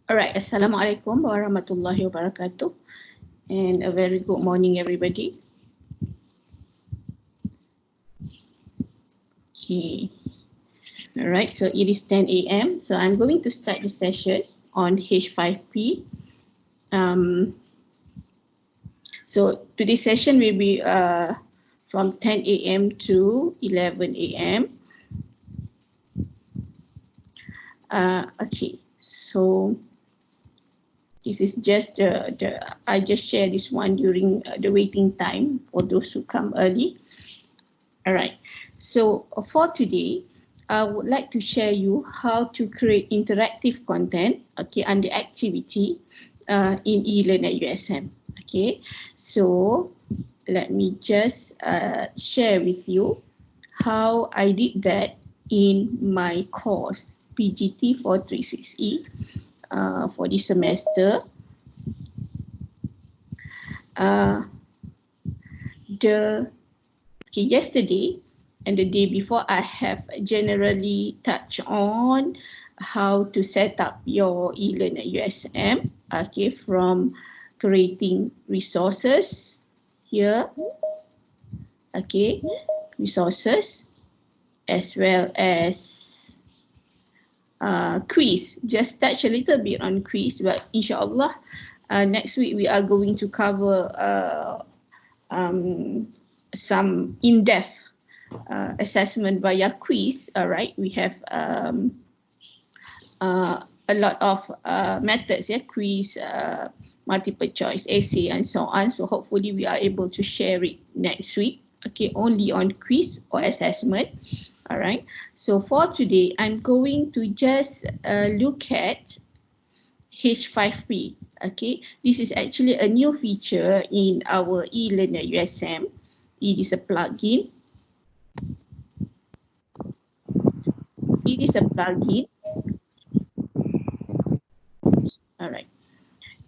Alright, Assalamualaikum warahmatullahi wabarakatuh, and a very good morning, everybody. Okay, alright, so it is 10 a.m. So I'm going to start the session on H5P. So today's session will be from 10 a.m. to 11 a.m. Okay, so this is just I just share this one during the waiting time for those who come early. All right, so for today, I would like to share you how to create interactive content, okay, under activity in eLearn at USM. Okay, so let me just share with you how I did that in my course PGT 436E for this semester. Yesterday and the day before, I have generally touched on how to set up your eLearn at USM, okay, from creating resources here, okay, resources, as well as quiz. Just touch a little bit on quiz, but inshallah next week we are going to cover some in-depth assessment via quiz. All right, we have a lot of methods, yeah, quiz, multiple choice, essay, and so on. So hopefully we are able to share it next week, okay, only on quiz or assessment. All right, so for today, I'm going to just look at H5P. Okay, this is actually a new feature in our eLearn at USM. It is a plugin. It is a plugin. All right.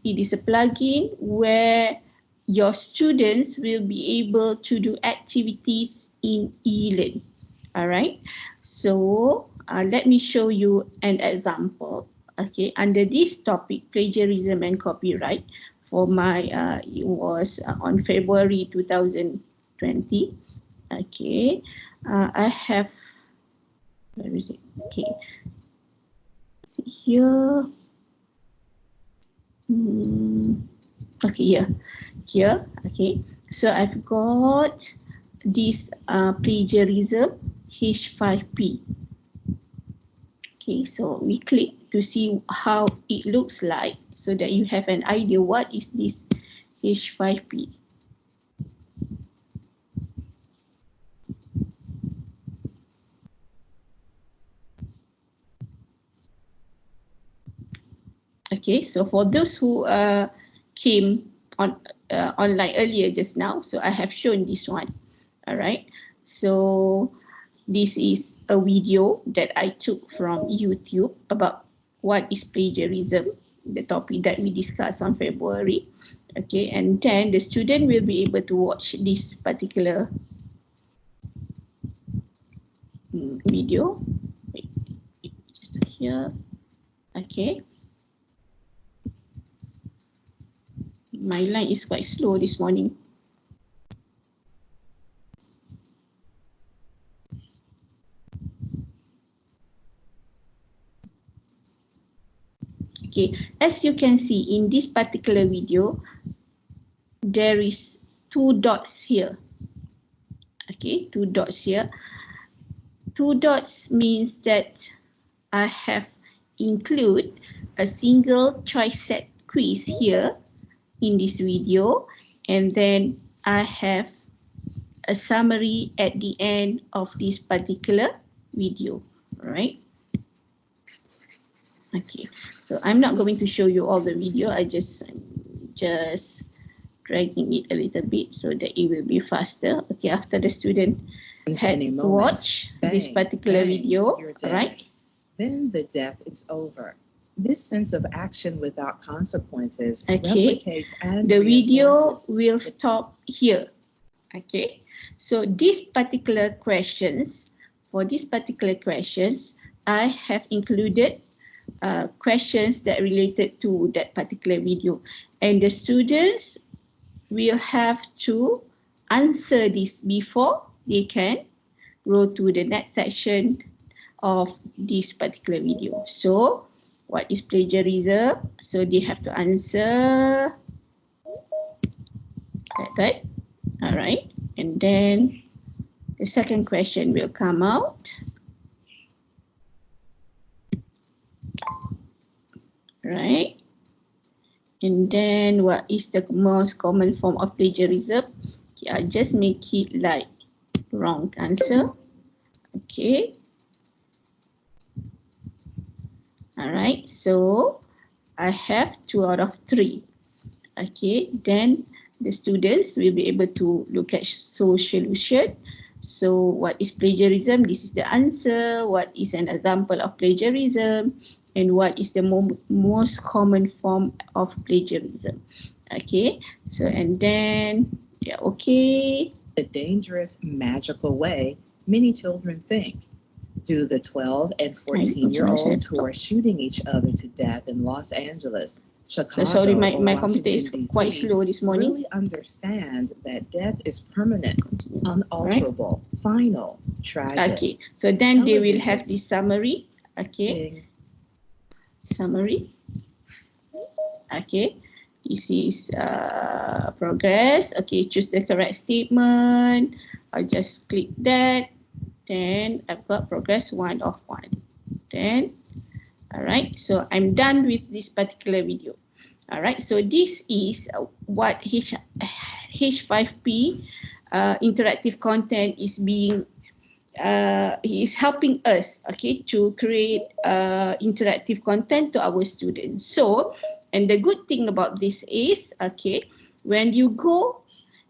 It is a plugin where your students will be able to do activities in eLearn. All right. So let me show you an example. Okay, under this topic, plagiarism and copyright, for my it was on February 2020. Okay, I have, where is it? Okay, see here. Okay, here. Okay, so I've got this plagiarism H5P. Okay, so we click to see how it looks like so that you have an idea what is this H5P. Okay, so for those who came on online earlier just now, so I have shown this one. All right, so this is a video that I took from YouTube about what is plagiarism, the topic that we discussed on February. Okay, and then the student will be able to watch this particular video. Wait, just here. Okay. My line is quite slow this morning. Okay, as you can see in this particular video, there is 2 dots here. Okay, 2 dots here. 2 dots means that I have include a single choice set quiz here in this video, and then I have a summary at the end of this particular video. All right. Okay, so I'm not going to show you all the video. I'm just dragging it a little bit so that it will be faster. Okay, after the student had watched this particular video, right? Then the death is over. This sense of action without consequences replicates and the video will stop here. Okay, so these particular questions, for these particular questions, I have included questions that related to that particular video, and the students will have to answer this before they can go to the next section of this particular video. So what is plagiarism? So they have to answer that. All right, and then the second question will come out. Right, and then what is the most common form of plagiarism? Okay, I just make it like wrong answer. Okay. All right, so I have 2 out of 3. Okay, then the students will be able to look at solution. So what is plagiarism? This is the answer. What is an example of plagiarism? And what is the most common form of plagiarism? Okay, so and then, yeah, okay. The dangerous, magical way many children think. Do the 12 and 14-year-olds who are shooting each other to death in Los Angeles, Chicago, so sorry, my or computer is Washington, quite D.C. slow this morning. really understand that death is permanent, unalterable, final, tragic. Okay, so then they will have this summary. Okay, summary. Okay, this is progress. Okay, choose the correct statement. I'll just click that. Then I've got progress 1 of 1. Then, all right, so I'm done with this particular video. All right, so this is what H5P interactive content is being is helping us, okay, to create interactive content to our students. So, and the good thing about this is, okay, when you go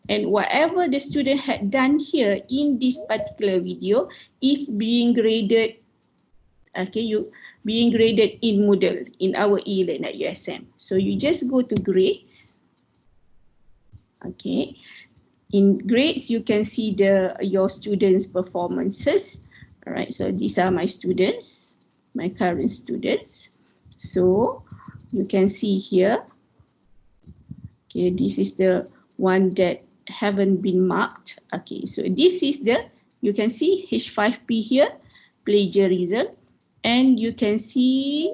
and whatever the student had done here in this particular video is being graded, okay, being graded in Moodle in our eLearn at USM. So you just go to grades. Okay, in grades you can see your students' performances. All right, so these are my students, my current students. So you can see here. Okay, this is the one that haven't been marked. Okay, so this is you can see H5P here, plagiarism, and you can see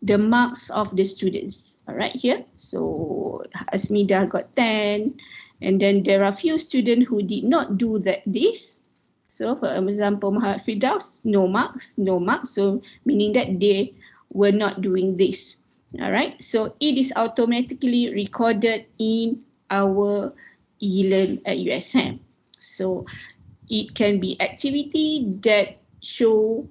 the marks of the students. All right, here. So Asmida got 10, and then there are few students who did not do this. So for example, Muhammad Firdaus, no marks, no marks. So meaning that they were not doing this. All right, so it is automatically recorded in our eLearn at USM. So it can be activity that show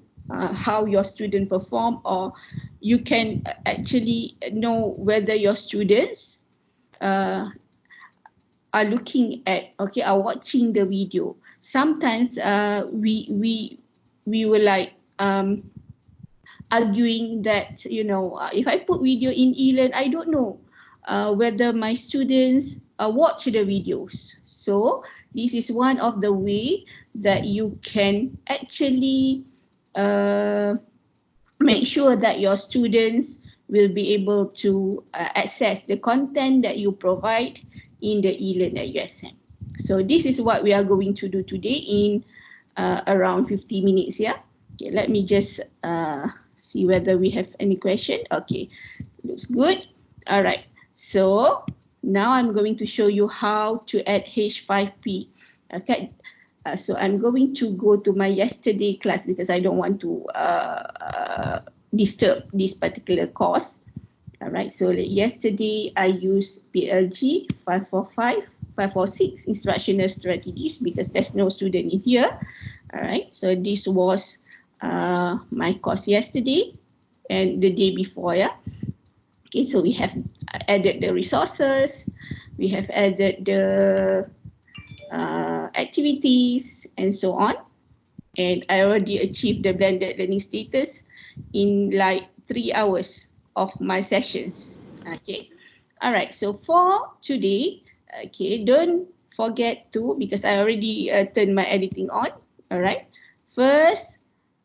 how your student perform, or you can actually know whether your students are looking at, okay, are watching the video. Sometimes we were like arguing that, you know, if I put video in eLearn, I don't know whether my students watch the videos. So this is one of the way that you can actually make sure that your students will be able to access the content that you provide in the eLearn at USM. So this is what we are going to do today in around 50 minutes here. Okay, let me just see whether we have any question. Okay, looks good. All right, so now I'm going to show you how to add H5P. Okay, so I'm going to go to my yesterday class because I don't want to disturb this particular course. All right, so yesterday I used PLG 545, 546 instructional strategies because there's no student in here. All right, so this was my course yesterday and the day before, yeah. Okay, so we have added the resources, we have added the activities and so on, and I already achieved the blended learning status in like 3 hours of my sessions. Okay, all right, so for today, okay, don't forget to, because I already turned my editing on. All right, first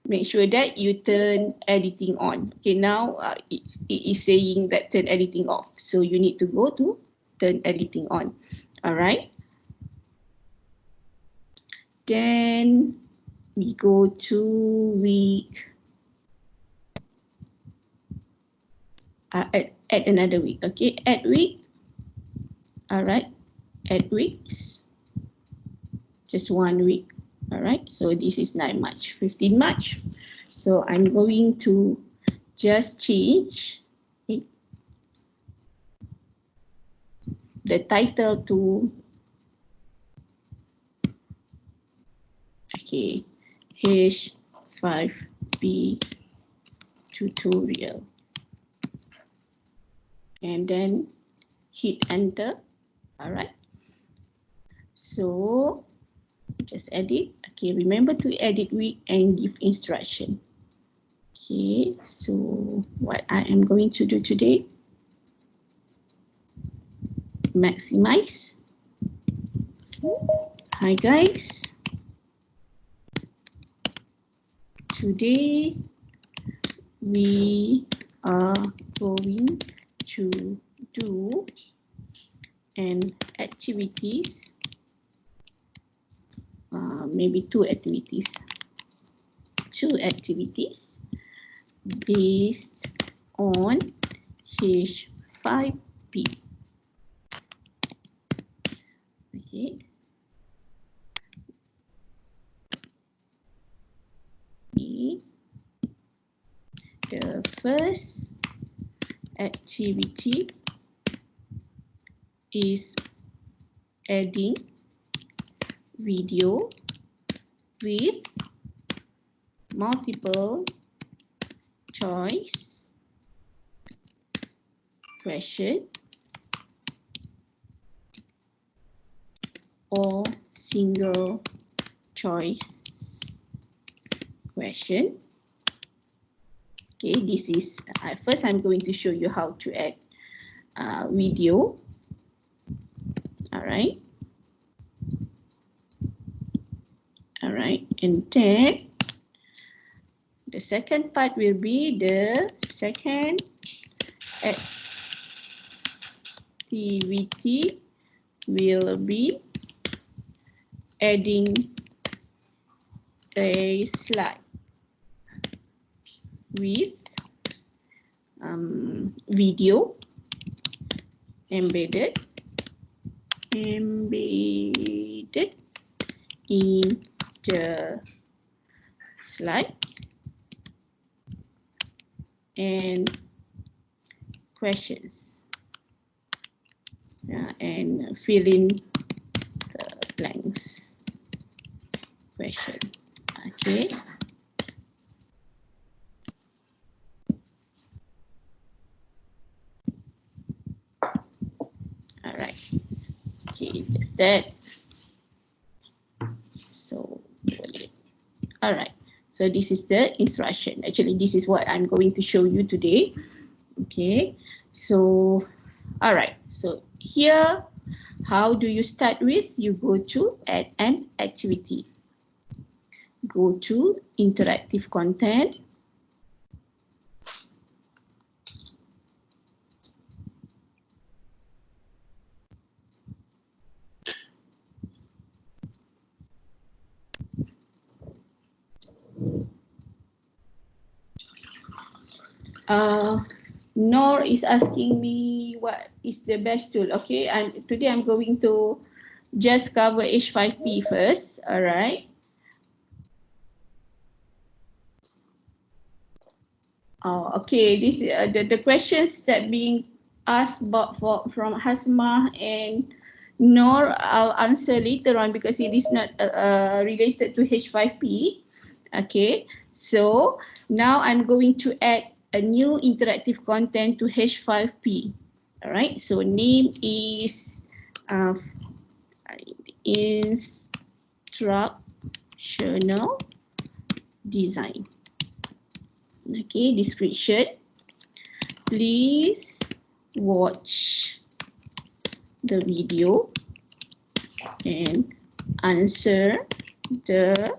make sure that you turn editing on. Okay, now it is saying that turn editing off. So you need to go to turn editing on. All right. Then we go to week. Add another week. Okay, add week. All right, add weeks. Just 1 week. All right, so this is 9 March, 15 March. So I'm going to just change the title to H5P tutorial, and then hit enter. All right, so just edit. Okay, remember to edit week and give instruction. Okay, so what I am going to do today, maximize. Hi guys, today we are going to do an activities, maybe two activities based on H5P. Okay. The first activity is adding video with multiple choice question or single choice question. Okay, this is first I'm going to show you how to add video. All right. All right, and then the second part will be the second activity will be adding a slide with video embedded in the slide and questions, and fill in the blanks question. Okay. All right. Okay, just that. So, all right. So this is the instruction. Actually, this is what I'm going to show you today. Okay. So, all right. So here, how do you start with? You go to add an activity. Go to interactive content. Nor is asking me what is the best tool. Okay, today I'm going to just cover H5P first. All right. Oh, okay. This the questions that being asked about from Hasma and Nor, I'll answer later on because it is not related to H5P. Okay. So now I'm going to add a new interactive content to H5P. All right. So name is Instructional Design. Okay, description. Please watch the video and answer the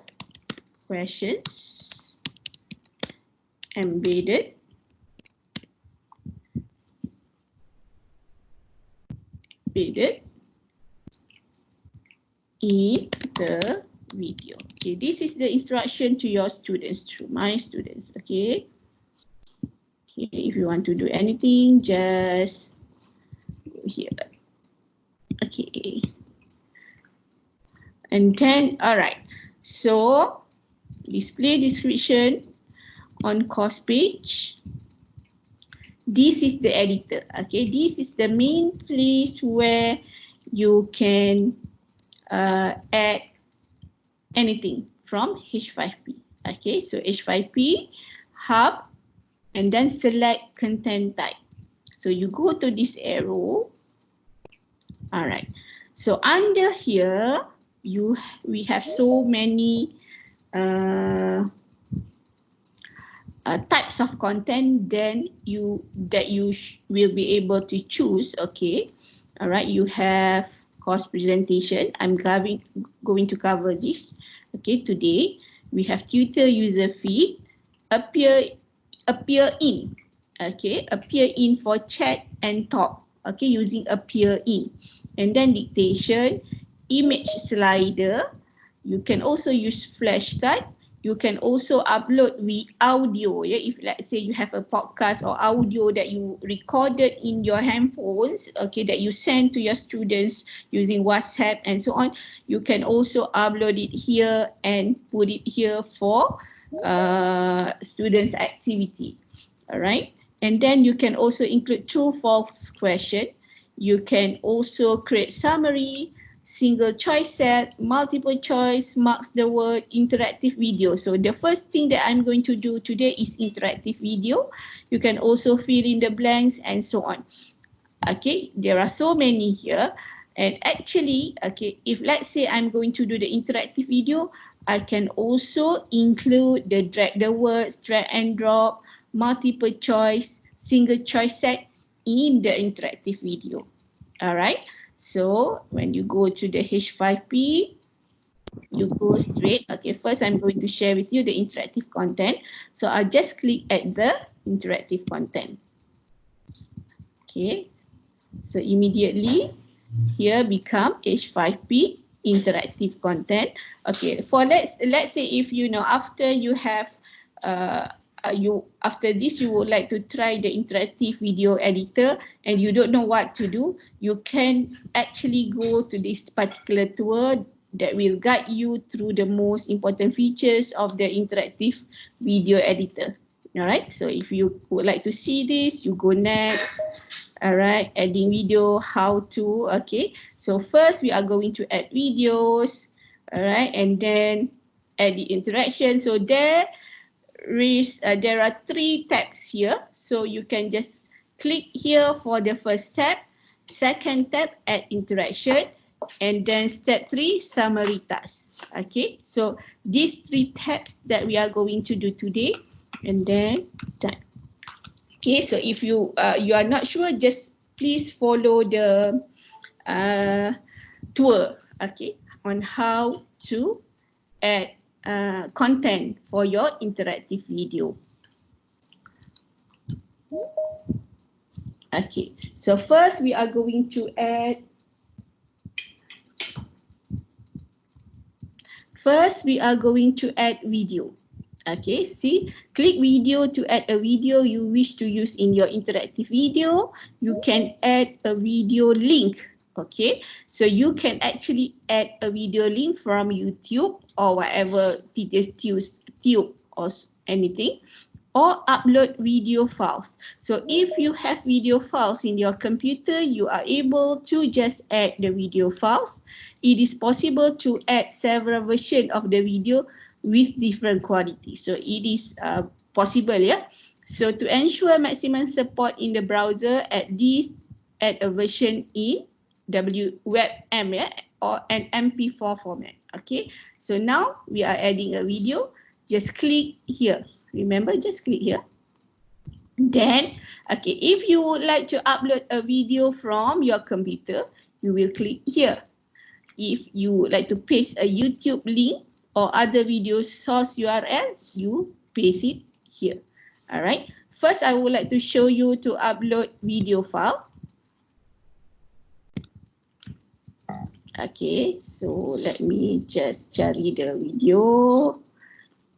questions embedded in the video. Okay, this is the instruction to your students, to my students. Okay. Okay, if you want to do anything, just here. Okay. And then, all right. So, display description on course page. This is the editor. Okay, this is the main place where you can add anything from H5P. Okay, so H5P, hub, and then select content type. So you go to this arrow. All right. So under here, we have so many types of content then you will be able to choose. Okay, all right, you have course presentation. I'm going to cover this. Okay, today we have tutor user feed, appear in. Okay, appear in for chat and talk. Okay, using appear in, and then dictation, image slider. You can also use flashcard. You can also upload audio. Yeah, if let's say you have a podcast or audio that you recorded in your handphones, okay, that you send to your students using WhatsApp and so on, you can also upload it here and put it here for students' activity. All right, and then you can also include true/false question. You can also create summary, single choice set, multiple choice, marks the word, interactive video. So the first thing that I'm going to do today is interactive video. You can also fill in the blanks and so on. Okay, there are so many here. And actually, okay, if let's say I'm going to do the interactive video, I can also include the drag the words, drag and drop, multiple choice, single choice set in the interactive video. All right. So when you go to the H5P, you go straight. Okay, first I'm going to share with you the interactive content. So I'll just click at the interactive content. Okay, so immediately here become H5P interactive content. Okay, for let's say if you know after you have after this you would like to try the interactive video editor and you don't know what to do, you can actually go to this particular tool that will guide you through the most important features of the interactive video editor. All right, so if you would like to see this, you go next. All right, adding video, how to. Okay, so first we are going to add videos. All right, and then add the interaction. So there are 3 tabs here. So you can just click here for the first tab, second tab, add interaction, and then step 3, summary task. Okay, so these 3 tabs that we are going to do today, and then done. Okay, so if you are not sure, just please follow the tour, okay, on how to add content for your interactive video. Okay, so first we are going to add video. Okay, see, click video to add a video you wish to use in your interactive video. You can add a video link. Okay, so you can actually add a video link from YouTube or whatever tube or anything, or upload video files. So if you have video files in your computer, you are able to just add the video files. It is possible to add several versions of the video with different quality. So it is possible, yeah. So to ensure maximum support in the browser, add a version in WebM, yeah, or an MP4 format. Okay, so now we are adding a video. Just click here. Remember, just click here. Then, okay, if you would like to upload a video from your computer, you will click here. If you would like to paste a YouTube link or other video source URL, you paste it here. All right. First, I would like to show you to upload video file. Okay, so let me just cari the video.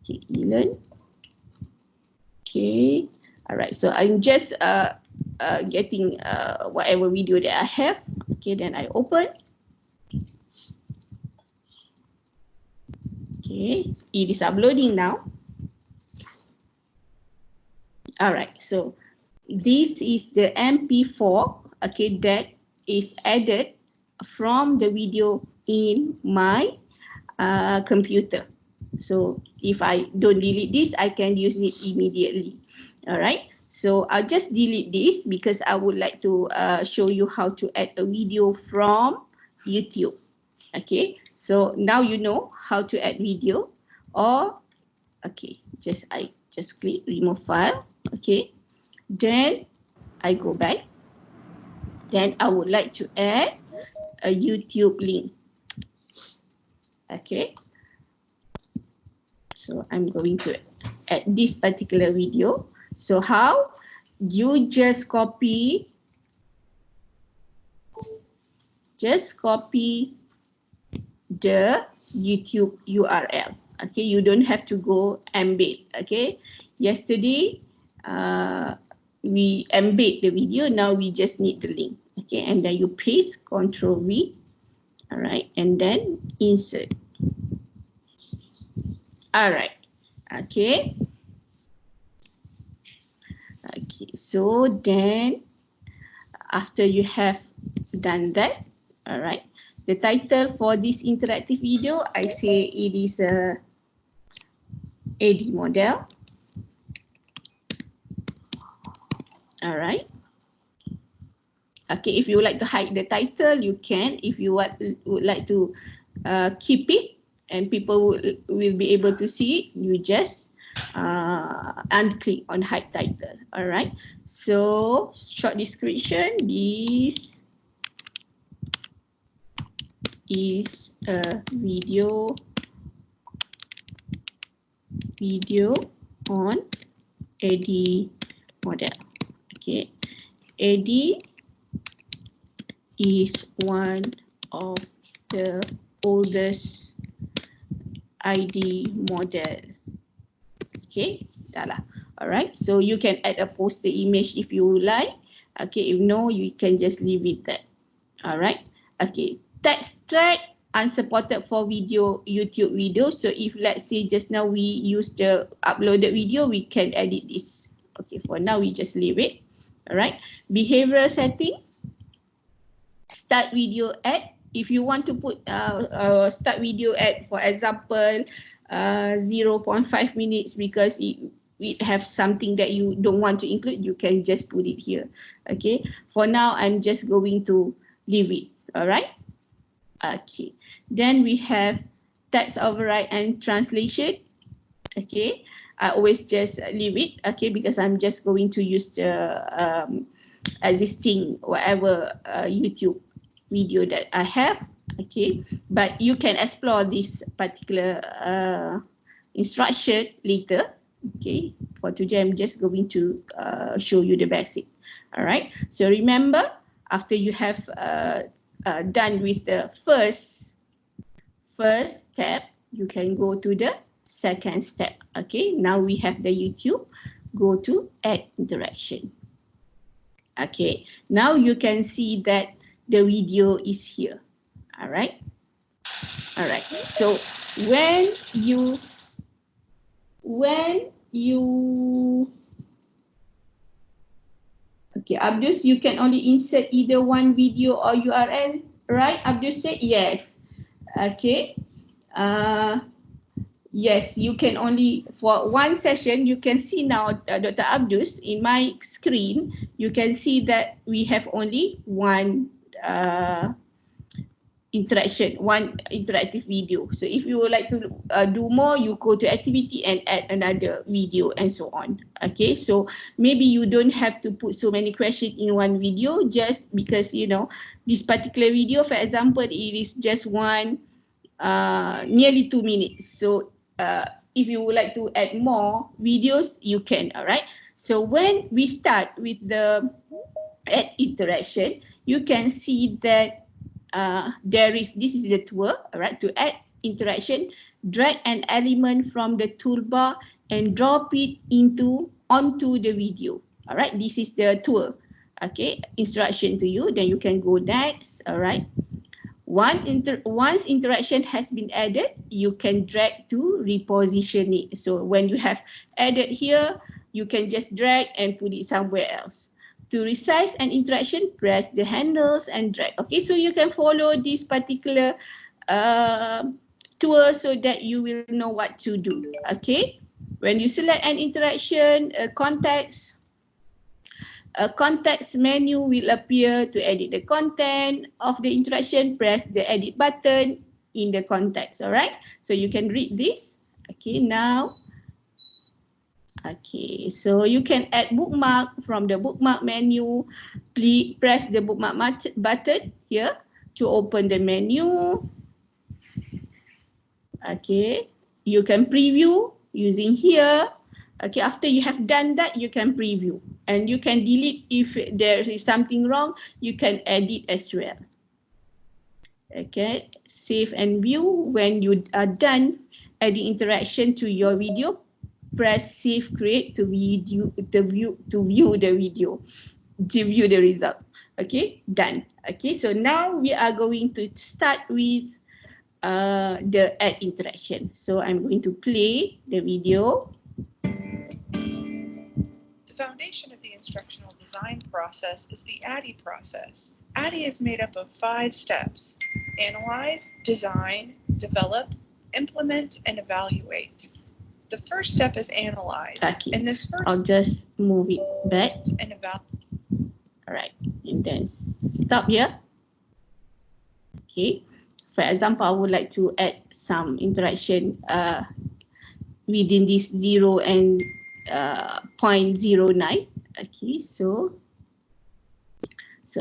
Okay, eLearn. Okay, all right. So I'm just getting whatever video that I have. Okay, then I open. Okay, it is uploading now. All right, so this is the MP4. Okay, that is added from the video in my computer. So if I don't delete this, I can use it immediately. All right. So I'll just delete this because I would like to show you how to add a video from YouTube. Okay. So now you know how to add video, or okay, I just click remove file. Okay. Then I go back. Then I would like to add a YouTube link. Okay. So I'm going to add this particular video. So how? You just copy the YouTube URL. Okay, you don't have to go embed. Okay, yesterday we embed the video. Now we just need the link. Okay, and then you paste Ctrl V. All right, and then insert. All right. Okay. Okay. So then, after you have done that, all right. The title for this interactive video, I say it is a AD model. All right. Okay. If you would like to hide the title, you can. If you would like to keep it, and people will be able to see it, you just unclick on hide title. All right. So short description, this is a video on AD model. Okay. AD is one of the oldest ID model. Okay, salah. Alright, so you can add a poster image if you like. Okay, if no, you can just leave it there. Alright, okay. Text track unsupported for video, YouTube video. So if let's say just now we use the uploaded video, we can edit this. Okay, for now we just leave it. Alright, behavioral setting. Start video ad. If you want to put start video ad, for example, 0.5 minutes because it have something that you don't want to include, you can just put it here. Okay. For now, I'm just going to leave it. All right. Okay. Then we have text override and translation. Okay. I always just leave it. Okay, because I'm just going to use the existing whatever YouTube video that I have. Okay, but you can explore this particular instruction later. Okay, for today I'm just going to show you the basic. All right, so remember, after you have done with the first step, you can go to the second step. Okay, now we have the YouTube. Go to add interaction. Okay, now you can see that the video is here. All right. All right. So when you okay, Abdus, you can only insert either one video or URL, right? Abdus said yes. Okay. Yes, you can only, for one session, you can see now, Dr. Abdus, in my screen, you can see that we have only one interaction, one interactive video. So if you would like to do more, you go to activity and add another video and so on. Okay, so maybe you don't have to put so many questions in one video, just because, you know, this particular video, for example, it is just one, nearly 2 minutes. So if you would like to add more videos, you can, all right? So when we start with the add interaction, you can see that this is the tool, all right? To add interaction, drag an element from the toolbar and drop it onto the video, all right? This is the tool, okay? Instruction to you, then you can go next, all right? Once interaction has been added, you can drag to reposition it. So when you have added here, you can just drag and put it somewhere else. To resize an interaction, press the handles and drag. Okay, so you can follow this particular tool so that you will know what to do. Okay, when you select an interaction, a context menu will appear. To edit the content of the interaction, press the edit button in the context, all right? So you can read this. Okay, now, okay, so you can add bookmark from the bookmark menu. Please press the bookmark button here to open the menu. Okay, you can preview using here. Okay, after you have done that, you can preview and you can delete if there is something wrong. You can edit as well. Okay, save and view. When you are done adding interaction to your video, press save create to view the video, to view the result. Okay, done. Okay, so now we are going to start with the add interaction. So I'm going to play the video. The foundation of the instructional design process is the ADDIE process. ADDIE is made up of 5 steps: analyze, design, develop, implement, and evaluate. The first step is analyze. Okay. And this first I'll just move it back. And all right, and then stop here. Okay, for example, I would like to add some interaction within this 0 and 0.09. Okay, so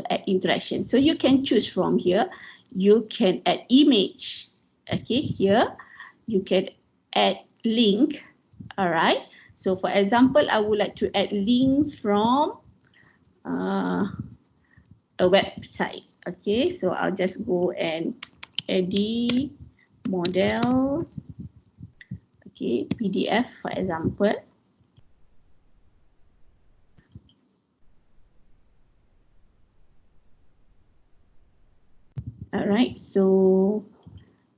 add interaction. So you can choose from here. You can add image. Okay, here you can add link. All right. So for example, I would like to add link from a website. Okay, so I'll just go and edit model. Okay, PDF for example. All right, so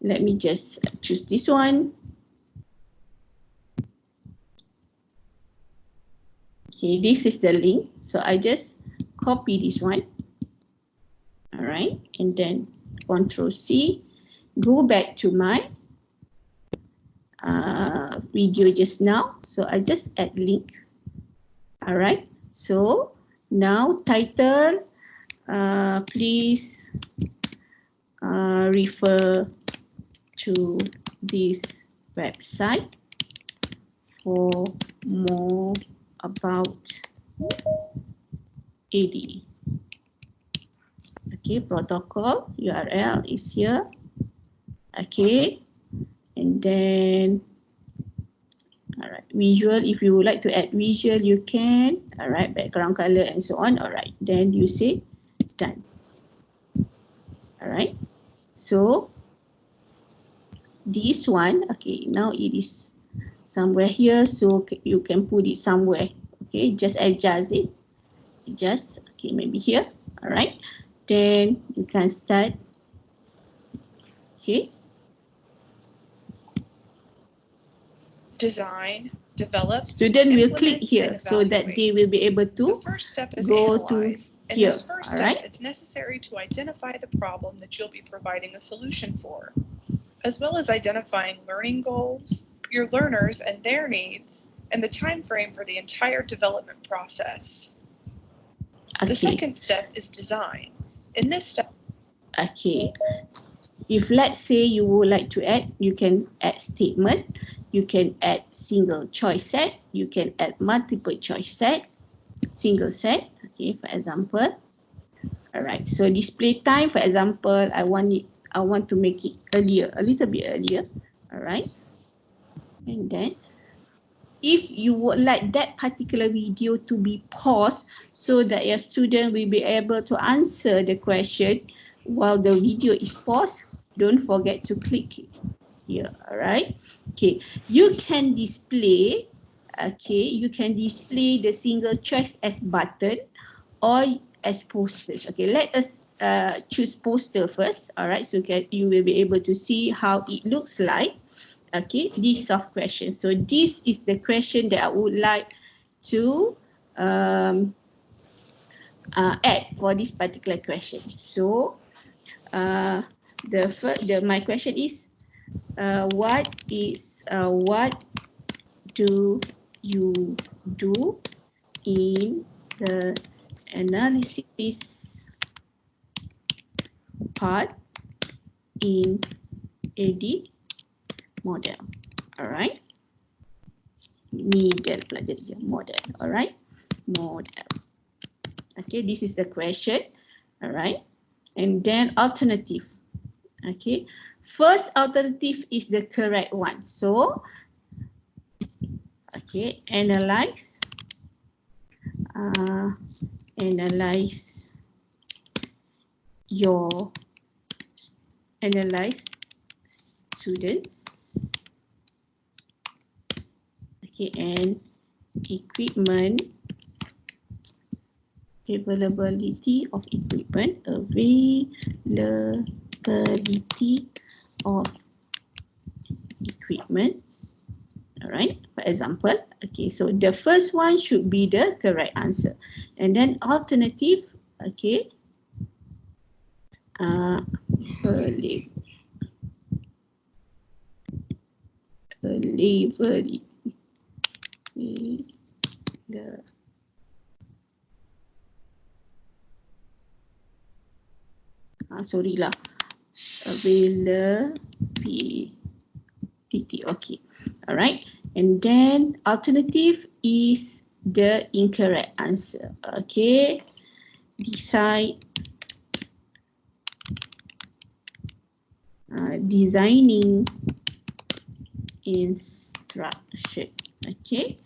let me just choose this one. Okay, this is the link. So I just copy this one. All right, and then Control C, go back to my video just now. So I just add link. All right, so now title, please refer to this website for more about AD. Okay, protocol URL is here. Okay, and then all right, visual. If you would like to add visual, you can. All right, background color and so on. All right, then you say done. All right, so this one, okay, now it is somewhere here, so you can put it somewhere. Okay, just adjust it. Just okay, maybe here. All right, then you can start. Okay. Design, develop. Student will click here so that they will be able to the first step is go analyze. to In here. this first All step, right. it's necessary to identify the problem that you'll be providing a solution for, as well as identifying learning goals, your learners and their needs, and the time frame for the entire development process. Okay. The second step is design. In this step, okay, if let's say you would like to add, you can add statement, you can add single choice set, you can add multiple choice set, single set. Okay, for example. All right, so display time, for example, I want to make it earlier, a little bit earlier. All right, And then if you would like that particular video to be paused so that your student will be able to answer the question while the video is paused, don't forget to click it here. All right. Okay. You can display. Okay. You can display the single choice as button or as posters. Okay. Let us choose poster first. All right. So you will be able to see how it looks like. Okay. List of questions. So this is the question that I would like to add for this particular question. So my question is, what do you do in the analysis part in edit model? All right. Middle plagiarism model. All right. Model. Okay. This is the question. All right. And then alternative. Okay. First alternative is the correct one. So, okay, analyze students, okay, and equipment, availability of equipment, all right, for example. Okay, so the first one should be the correct answer. And then alternative, okay, sorry lah, availability. Okay, all right. And then alternative is the incorrect answer. Okay, decide designing instruction. Okay,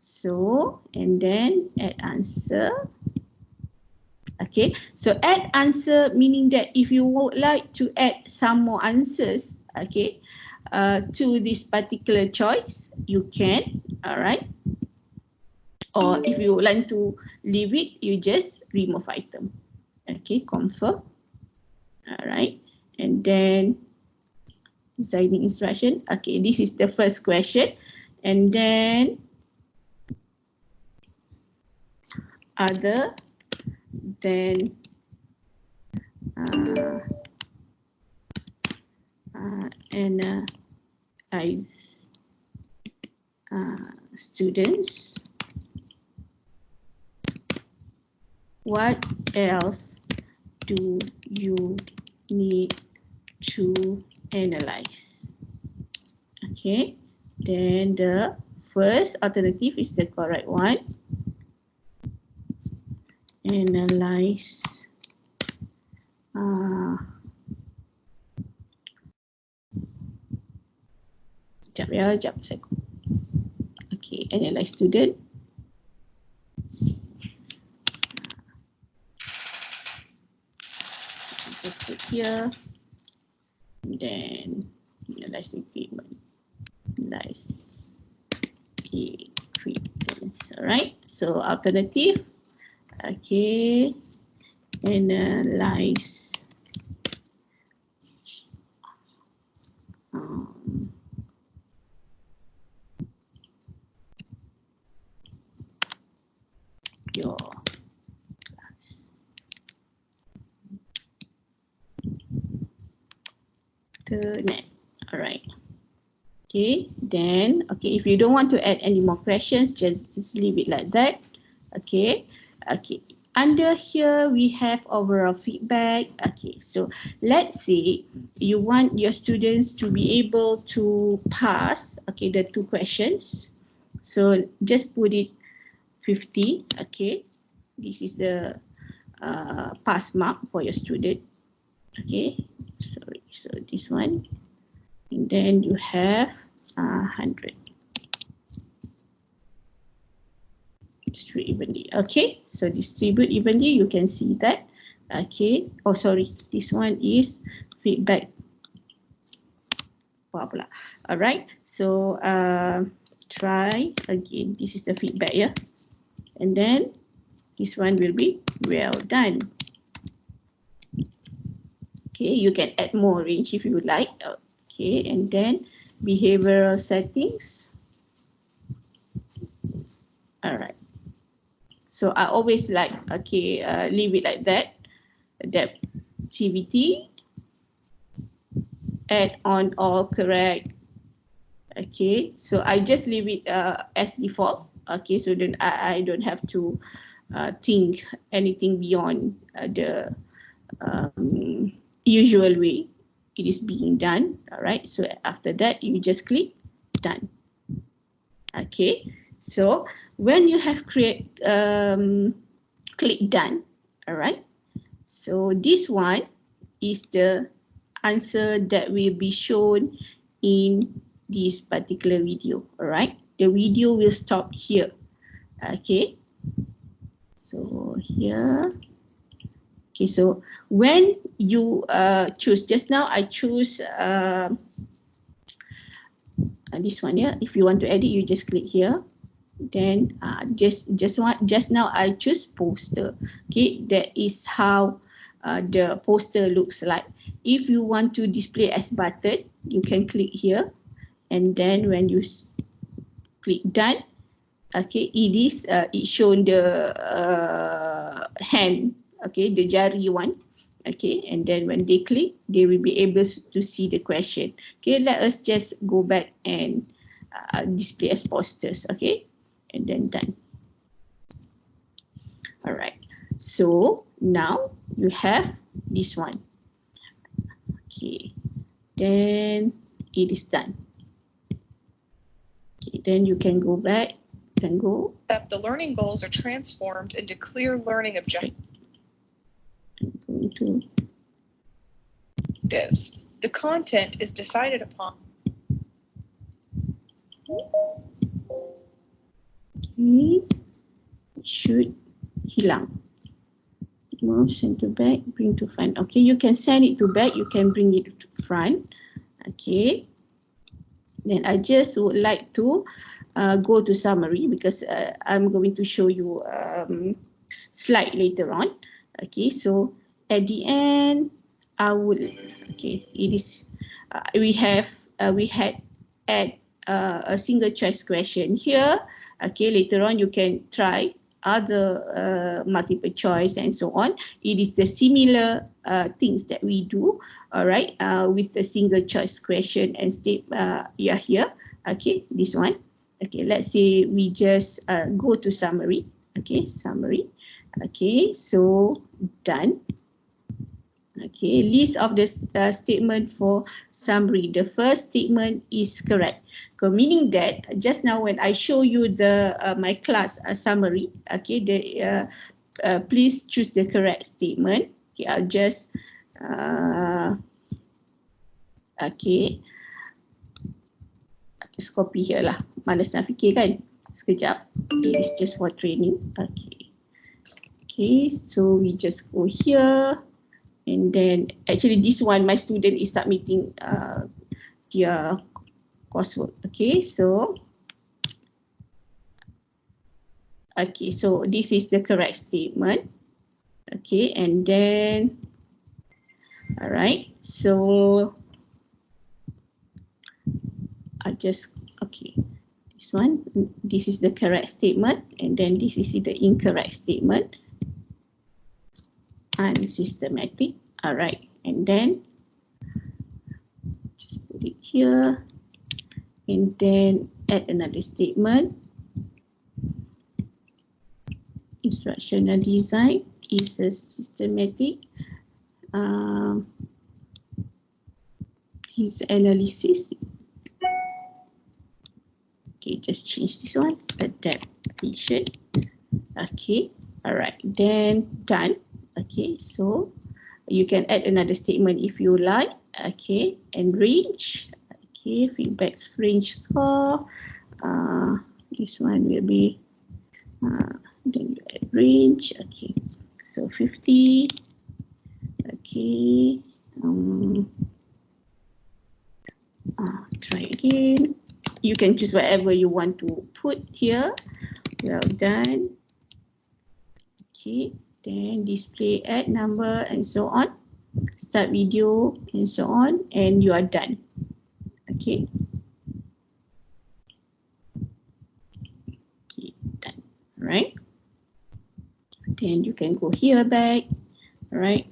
so and then add answer. Okay, so add answer meaning that if you would like to add some more answers, okay, to this particular choice, you can. All right. Or if you would like to leave it, you just remove item. Okay, confirm. All right. And then designing instruction. Okay, this is the first question. And then other than analyze students, what else do you need to analyze? Okay, then the first alternative is the correct one. Analyze sekejap saya. Okay, analyze student. Just put here. And then analyze equipment. Analyze equipment. All right. So alternative. Okay. Analyze your class. Internet. All right. Okay. Then, okay, if you don't want to add any more questions, just leave it like that. Okay. Okay. Under here, we have overall feedback. Okay, so let's say you want your students to be able to pass, okay, the 2 questions. So just put it 50, okay. This is the pass mark for your student. Okay, sorry, so this one. And then you have 100. Distribute evenly. Okay, so distribute evenly, you can see that. Okay, oh sorry, this one is feedback. All right, so try again. This is the feedback, yeah, and then this one will be well done. Okay, you can add more range if you like. Okay, and then behavioral settings. All right. So I always like, okay, leave it like that. Adaptivity, add on all correct. Okay, so I just leave it as default. Okay, so then I don't have to think anything beyond the usual way it is being done. All right, so after that, you just click done. Okay, so when you have click done, all right, so this one is the answer that will be shown in this particular video. All right, the video will stop here. Okay, so here. Okay, so when you choose, just now I choose this one here. If you want to edit, you just click here. Then just now I choose poster. Okay, that is how the poster looks like. If you want to display as button, you can click here, and then when you click done, okay, it is it shown the hand, okay, the jari one. Okay, and then when they click, they will be able to see the question. Okay, let us just go back and display as posters. Okay, and then done. All right, so now you have this one. Okay, then it is done. Okay, then you can go back. Can go. The learning goals are transformed into clear learning objectives. I'm going to. The content is decided upon. Okay, should hilang. Move, send to back, bring to front. Okay, you can send it to back, you can bring it to front. Okay, then I just would like to go to summary because I'm going to show you slide later on. Okay, so at the end, I would, okay, it is, we had add a single choice question here. Okay, later on you can try other multiple choice and so on. It is the similar things that we do, all right, with the single choice question and state, yeah, here. Okay, this one. Okay, let's say we just go to summary. Okay, summary. Okay, so done. Okay, list of the statement for summary. The first statement is correct. So meaning that just now when I show you the my class summary, okay, please choose the correct statement. Okay, I'll just okay, just copy here lah. Malas nak fikir kan? Sekejap. It is just for training. Okay. Okay, so we just go here. And then actually this one my student is submitting their coursework. Okay, so this is the correct statement. Okay, and then all right, so I just, okay, this is the correct statement, and then this is the incorrect statement. Unsystematic. All right, and then just put it here, and then add another statement. Instructional design is a systematic. His analysis. Okay, just change this one. Adaptation. Okay, all right, then done. Okay, so you can add another statement if you like. Okay, and range. Okay, feedback range score. This one will be then you add range. Okay, so 50. Okay. Try again. You can choose whatever you want to put here. Well done. Okay, then display add number and so on. Start video and so on, and you are done. Okay. Okay, done. All right. Then you can go here back. All right.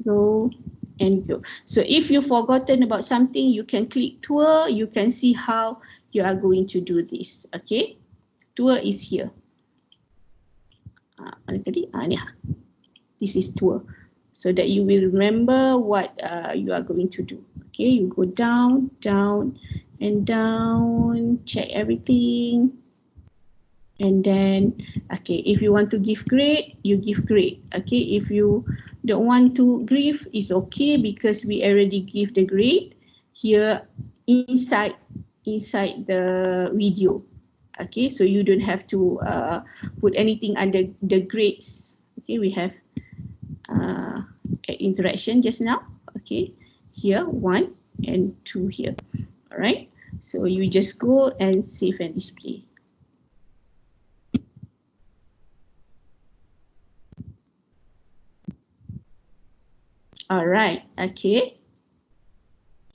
Go and go. So if you've forgotten about something, you can click tour. You can see how you are going to do this. Okay. Tour is here. This is tour, so that you will remember what you are going to do. Okay, you go down, down, and down, check everything. And then, okay, if you want to give grade, you give grade. Okay, if you don't want to give, it's okay because we already give the grade here inside the video. Okay, so you don't have to put anything under the grades. Okay, we have interaction just now. Okay, here 1 and 2 here. All right, so you just go and save and display. All right, okay.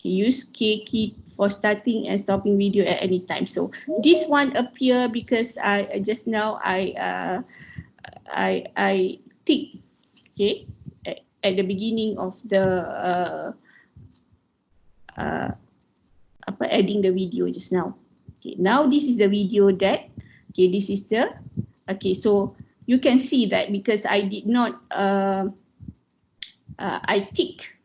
Use K key for starting and stopping video at any time. So this one appear because I just now I tick, okay, at the beginning of the adding the video just now. Okay, now this is the video that, okay, this is the, okay, so you can see that because I did not I tick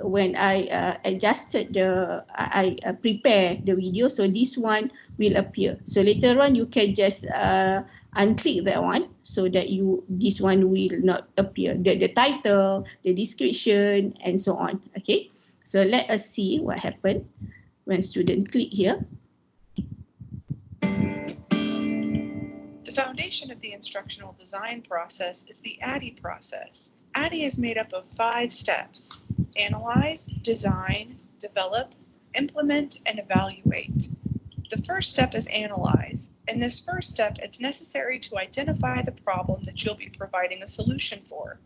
when I adjusted the, I prepare the video, so this one will appear. So later on you can just unclick that one so that this one will not appear. The title, the description, and so on. Okay, so let us see what happened when student click here. The foundation of the instructional design process is the ADDIE process. ADDIE is made up of 5 steps: analyze, design, develop, implement, and evaluate. The first step is analyze. In this first step, it's necessary to identify the problem that you'll be providing a solution for,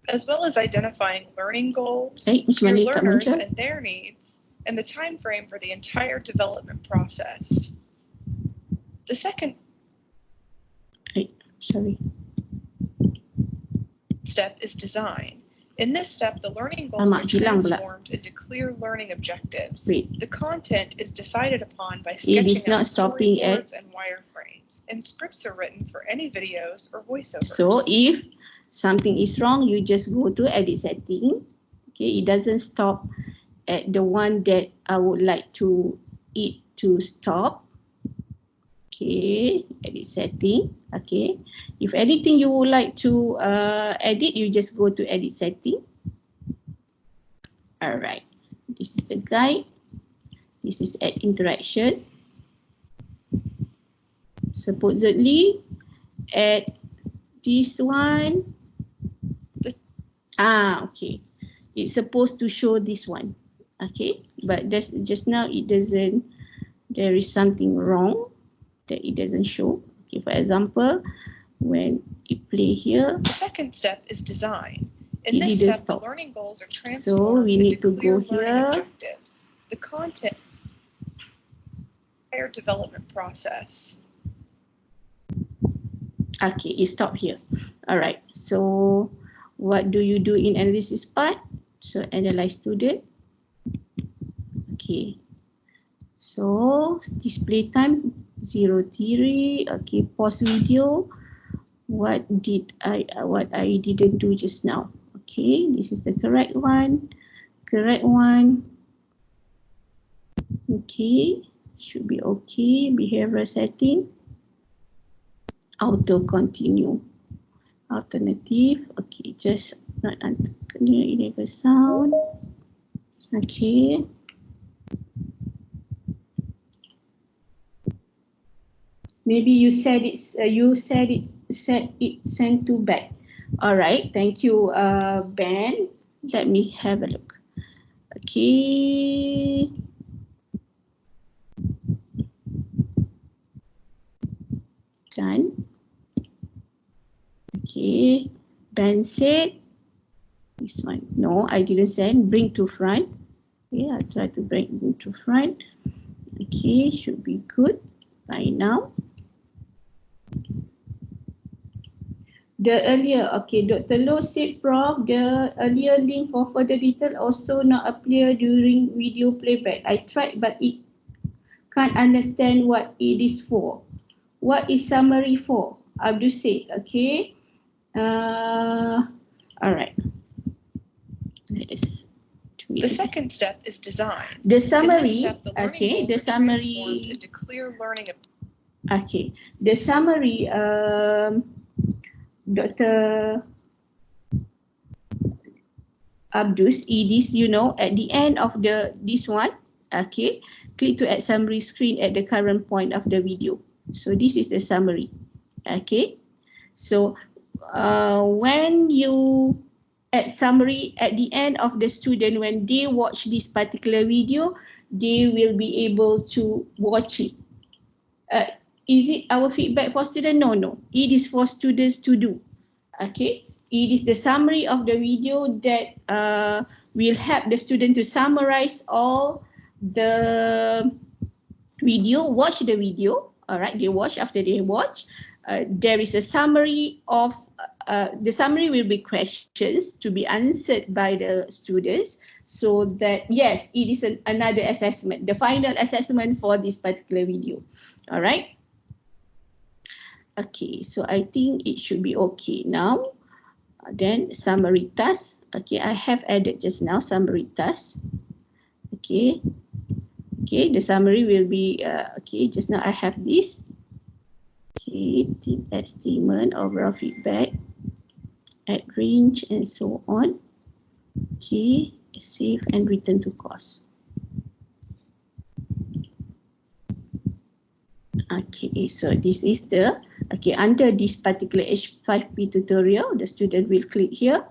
as well as identifying learning goals, your learners and their needs, and the time frame for the entire development process. The second step is design. In this step, the learning goals are transformed into clear learning objectives. The content is decided upon by sketching out storyboards and wireframes, and scripts are written for any videos or voiceovers. So if something is wrong, you just go to edit setting. Okay, it doesn't stop at the one that I would like it to stop. Okay, edit setting. Okay, if anything you would like to edit, you just go to edit setting. All right, this is the guide. This is add interaction. Supposedly, add this one. Okay, it's supposed to show this one. Okay, but that's just now it doesn't. There is something wrong that it doesn't show. Okay, for example, when it play here. The second step is design. In this step, the learning goals are transformed into clear learning objectives. The content entire development process. Okay, it stopped here. All right, so what do you do in analysis part? So analyze student. Okay, so display time 0:3. Okay, pause video. What I didn't do just now. Okay, this is the correct one. Okay, should be okay. Behavioral setting. Auto continue. Alternative. Okay, just not continue enable sound. Okay. Maybe you said it's sent to back. All right, thank you, Ben. Let me have a look. Okay. Done. Okay. Ben said this one. No, I didn't send. Bring to front. Okay, I try to bring to front. Okay, should be good by now. The earlier, okay, Dr. Loh said, Prof, the earlier link for further detail also not appear during video playback. I tried, but it can't understand what it is for. What is summary for? Abdul said, okay. All right. The second step is design. The summary, In this step, the learning okay, goals the are summary. transformed into clear learning. Okay, the summary, Dr. Abdus, it is, you know, at the end of this one, okay, click to add summary screen at the current point of the video. So this is the summary, okay. So when you add summary at the end of the student, when they watch this particular video, they will be able to watch it. Is it our feedback for students? No, no. It is for students to do. Okay. It is the summary of the video that will help the student to summarize all the video, watch the video. All right. They watch. After they watch, there is a summary of, the summary will be questions to be answered by the students, so that, yes, it is another assessment, the final assessment for this particular video. All right. Okay, so I think it should be okay now. Then summary task. Okay, I have added just now summary task. Okay, okay, the summary will be, okay, just now I have this. Okay, add statement, overall feedback, add range, and so on. Okay, save and return to course. Okay, so this is the, okay, under this particular H5P tutorial, the student will click here.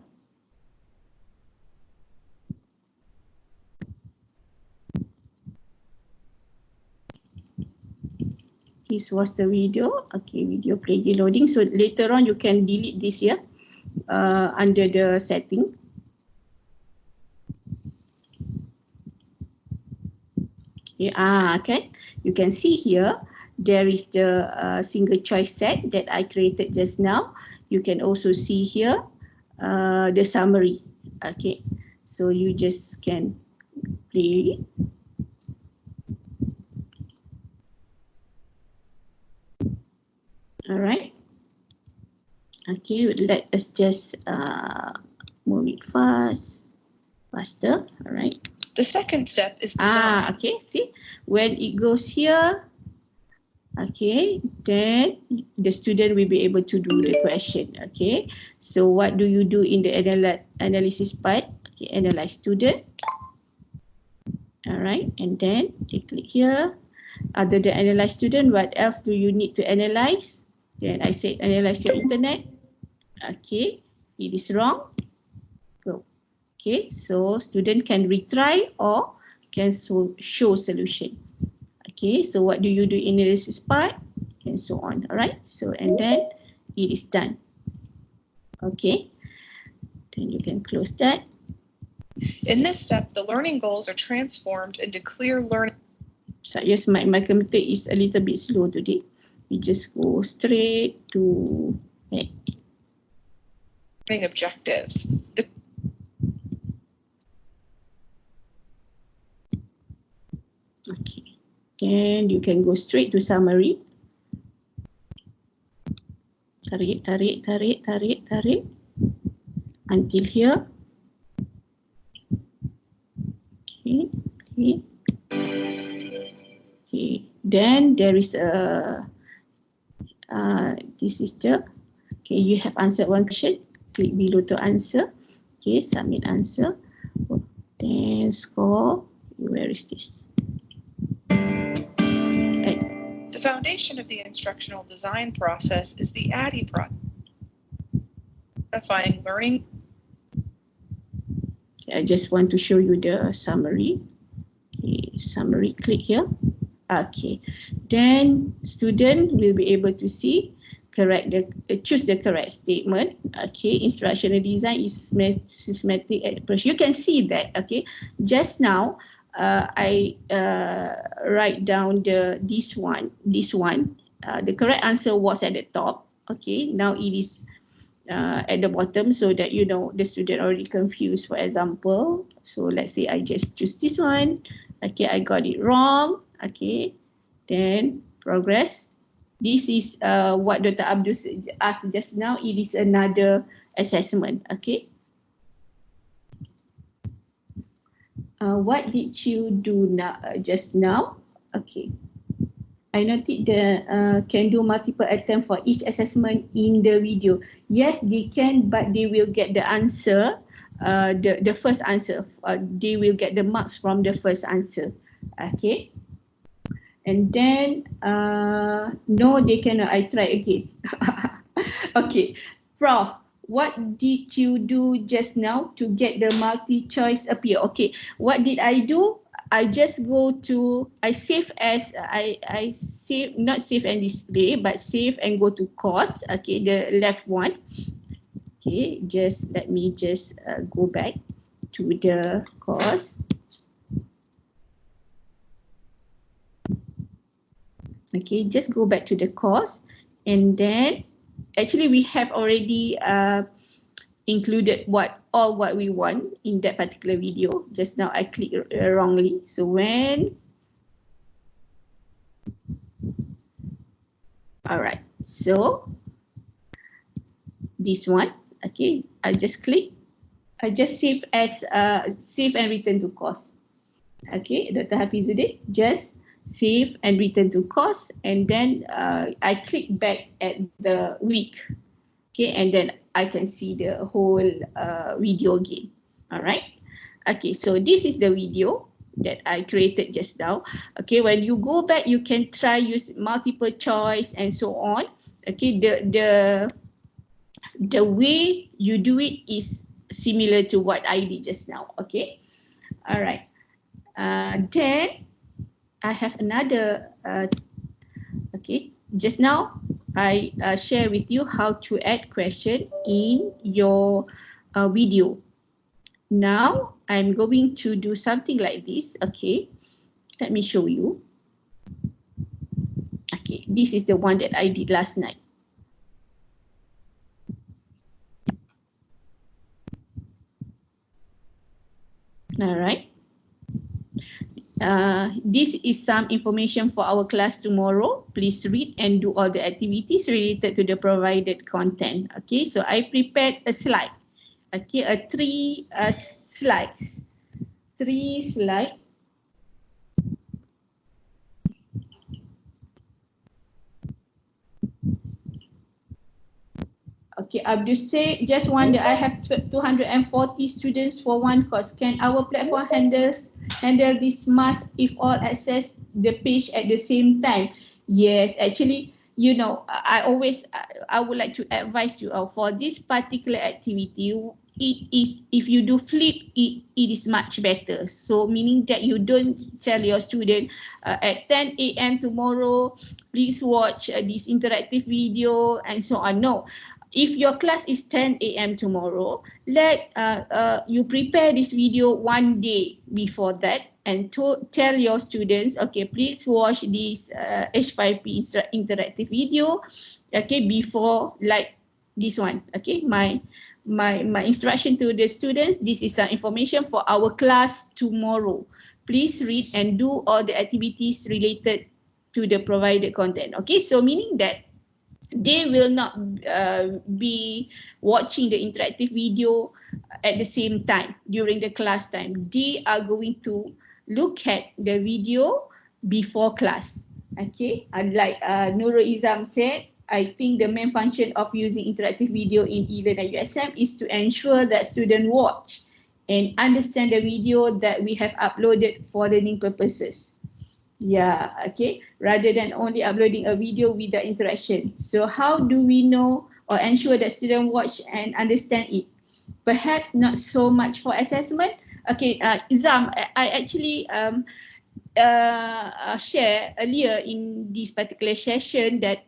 This was the video, okay, video play loading. So later on you can delete this here under the setting. Okay, okay, you can see here, there is the single choice set that I created just now. You can also see here the summary. Okay, so you just can play. All right. Okay, let us just move it faster. All right. The second step is design. Okay, see, when it goes here, okay, then the student will be able to do the question. Okay, so what do you do in the analysis part? Okay, analyze student. All right, and then they click here. Other than analyze student, what else do you need to analyze? Then I said analyze your internet. Okay, it is wrong. Go. Okay, so student can retry or can show solution. Okay, so what do you do in analysis part, and so on. All right, so and then it is done. Okay, then you can close that. In this step, the learning goals are transformed into clear learning. So yes, my computer is a little bit slow today. We just go straight to objectives. Okay, then you can go straight to summary. Tarik until here. Okay, okay. Then there is a this is the, okay, you have answered one question. Click below to answer. Okay, submit answer. Then score. Where is this? The foundation of the instructional design process is the ADDIE process, modifying learning. Okay, I just want to show you the summary. Okay, summary, click here. Okay, then student will be able to see choose the correct statement. Okay, instructional design is systematic approach. You can see that. Okay, just now I write down this one. The correct answer was at the top. Okay, now it is at the bottom, so that you know the student already confused. For example, so let's say I just choose this one. Okay, I got it wrong. Okay, then progress. This is what Dr. Abdul asked just now. It is another assessment. Okay. What did you do now? Just now? Okay. I noted the can do multiple attempts for each assessment in the video. Yes, they can, but they will get the answer, the first answer. They will get the marks from the first answer. Okay. And then, no, they cannot. I try again. Okay. Prof, what did you do just now to get the multi-choice appear? Okay. What did I do? I just go to, I save as, I save, not save and display, but save and go to course. Okay, the left one. Okay, just let me just go back to the course. Okay, just go back to the course, and then actually we have already included all what we want in that particular video. Just now I clicked wrongly. So when, all right, so this one, okay, I just click, I just save as save and return to course. Okay, Dr. Hafizuddin, just save and return to course, and then I click back at the week. Okay, and then I can see the whole video again. All right. Okay, so this is the video that I created just now. Okay, when you go back, you can try use multiple choice and so on. Okay, the way you do it is similar to what I did just now. Okay. All right. Then I have another. Okay, just now I share with you how to add question in your video. Now I'm going to do something like this. Okay, let me show you. Okay, this is the one that I did last night. All right. This is some information for our class tomorrow. Please read and do all the activities related to the provided content. Okay, so I prepared a slide. Okay, three slides. Okay, Abdul say just wonder, I have 240 students for one course. Can our platform handle this mass if all access the page at the same time? Yes, actually, you know, I would like to advise you for this particular activity. It is, if you do flip, it is much better. So meaning that you don't tell your student at 10 a.m. tomorrow, please watch this interactive video and so on. No. If your class is 10 a.m. tomorrow, let you prepare this video one day before that and tell your students, okay, please watch this H5P interactive video, okay, before like this one. Okay, my instruction to the students, this is some information for our class tomorrow. Please read and do all the activities related to the provided content. Okay, so meaning that they will not be watching the interactive video at the same time during the class time. They are going to look at the video before class. Okay, like Nurul Izam said, I think the main function of using interactive video in eLearn and USM is to ensure that students watch and understand the video that we have uploaded for learning purposes. Yeah, okay. Rather than only uploading a video without interaction. So how do we know or ensure that students watch and understand it? Perhaps not so much for assessment. Okay, Izam, I actually share earlier in this particular session that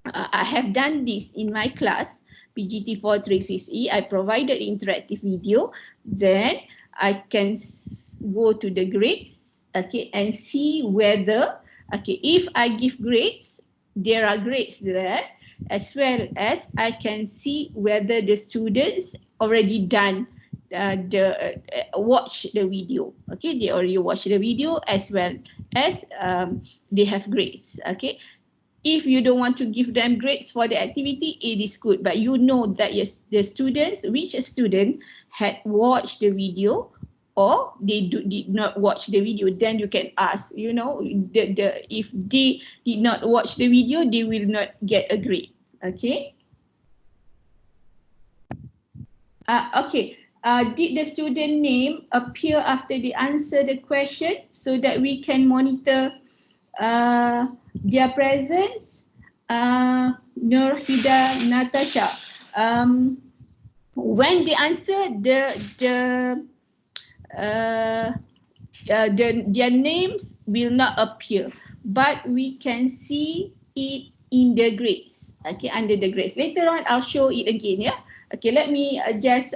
I have done this in my class, PGT4 360E. I provided interactive video. Then I can go to the grades, okay, and see whether, okay, if I give grades, there are grades there, as well as I can see whether the students already done watch the video. Okay, they already watch the video as well as they have grades. Okay, if you don't want to give them grades for the activity, it is good, but you know that yes, the students, which student had watched the video or they did not watch the video, then you can ask, you know, if they did not watch the video, they will not get a grade. Okay. Okay. Did the student name appear after they answer the question so that we can monitor their presence? Nurhida Natasha. When they answer their names will not appear, but we can see it in the grades. Okay, under the grades. Later on, I'll show it again. Yeah. Okay, let me just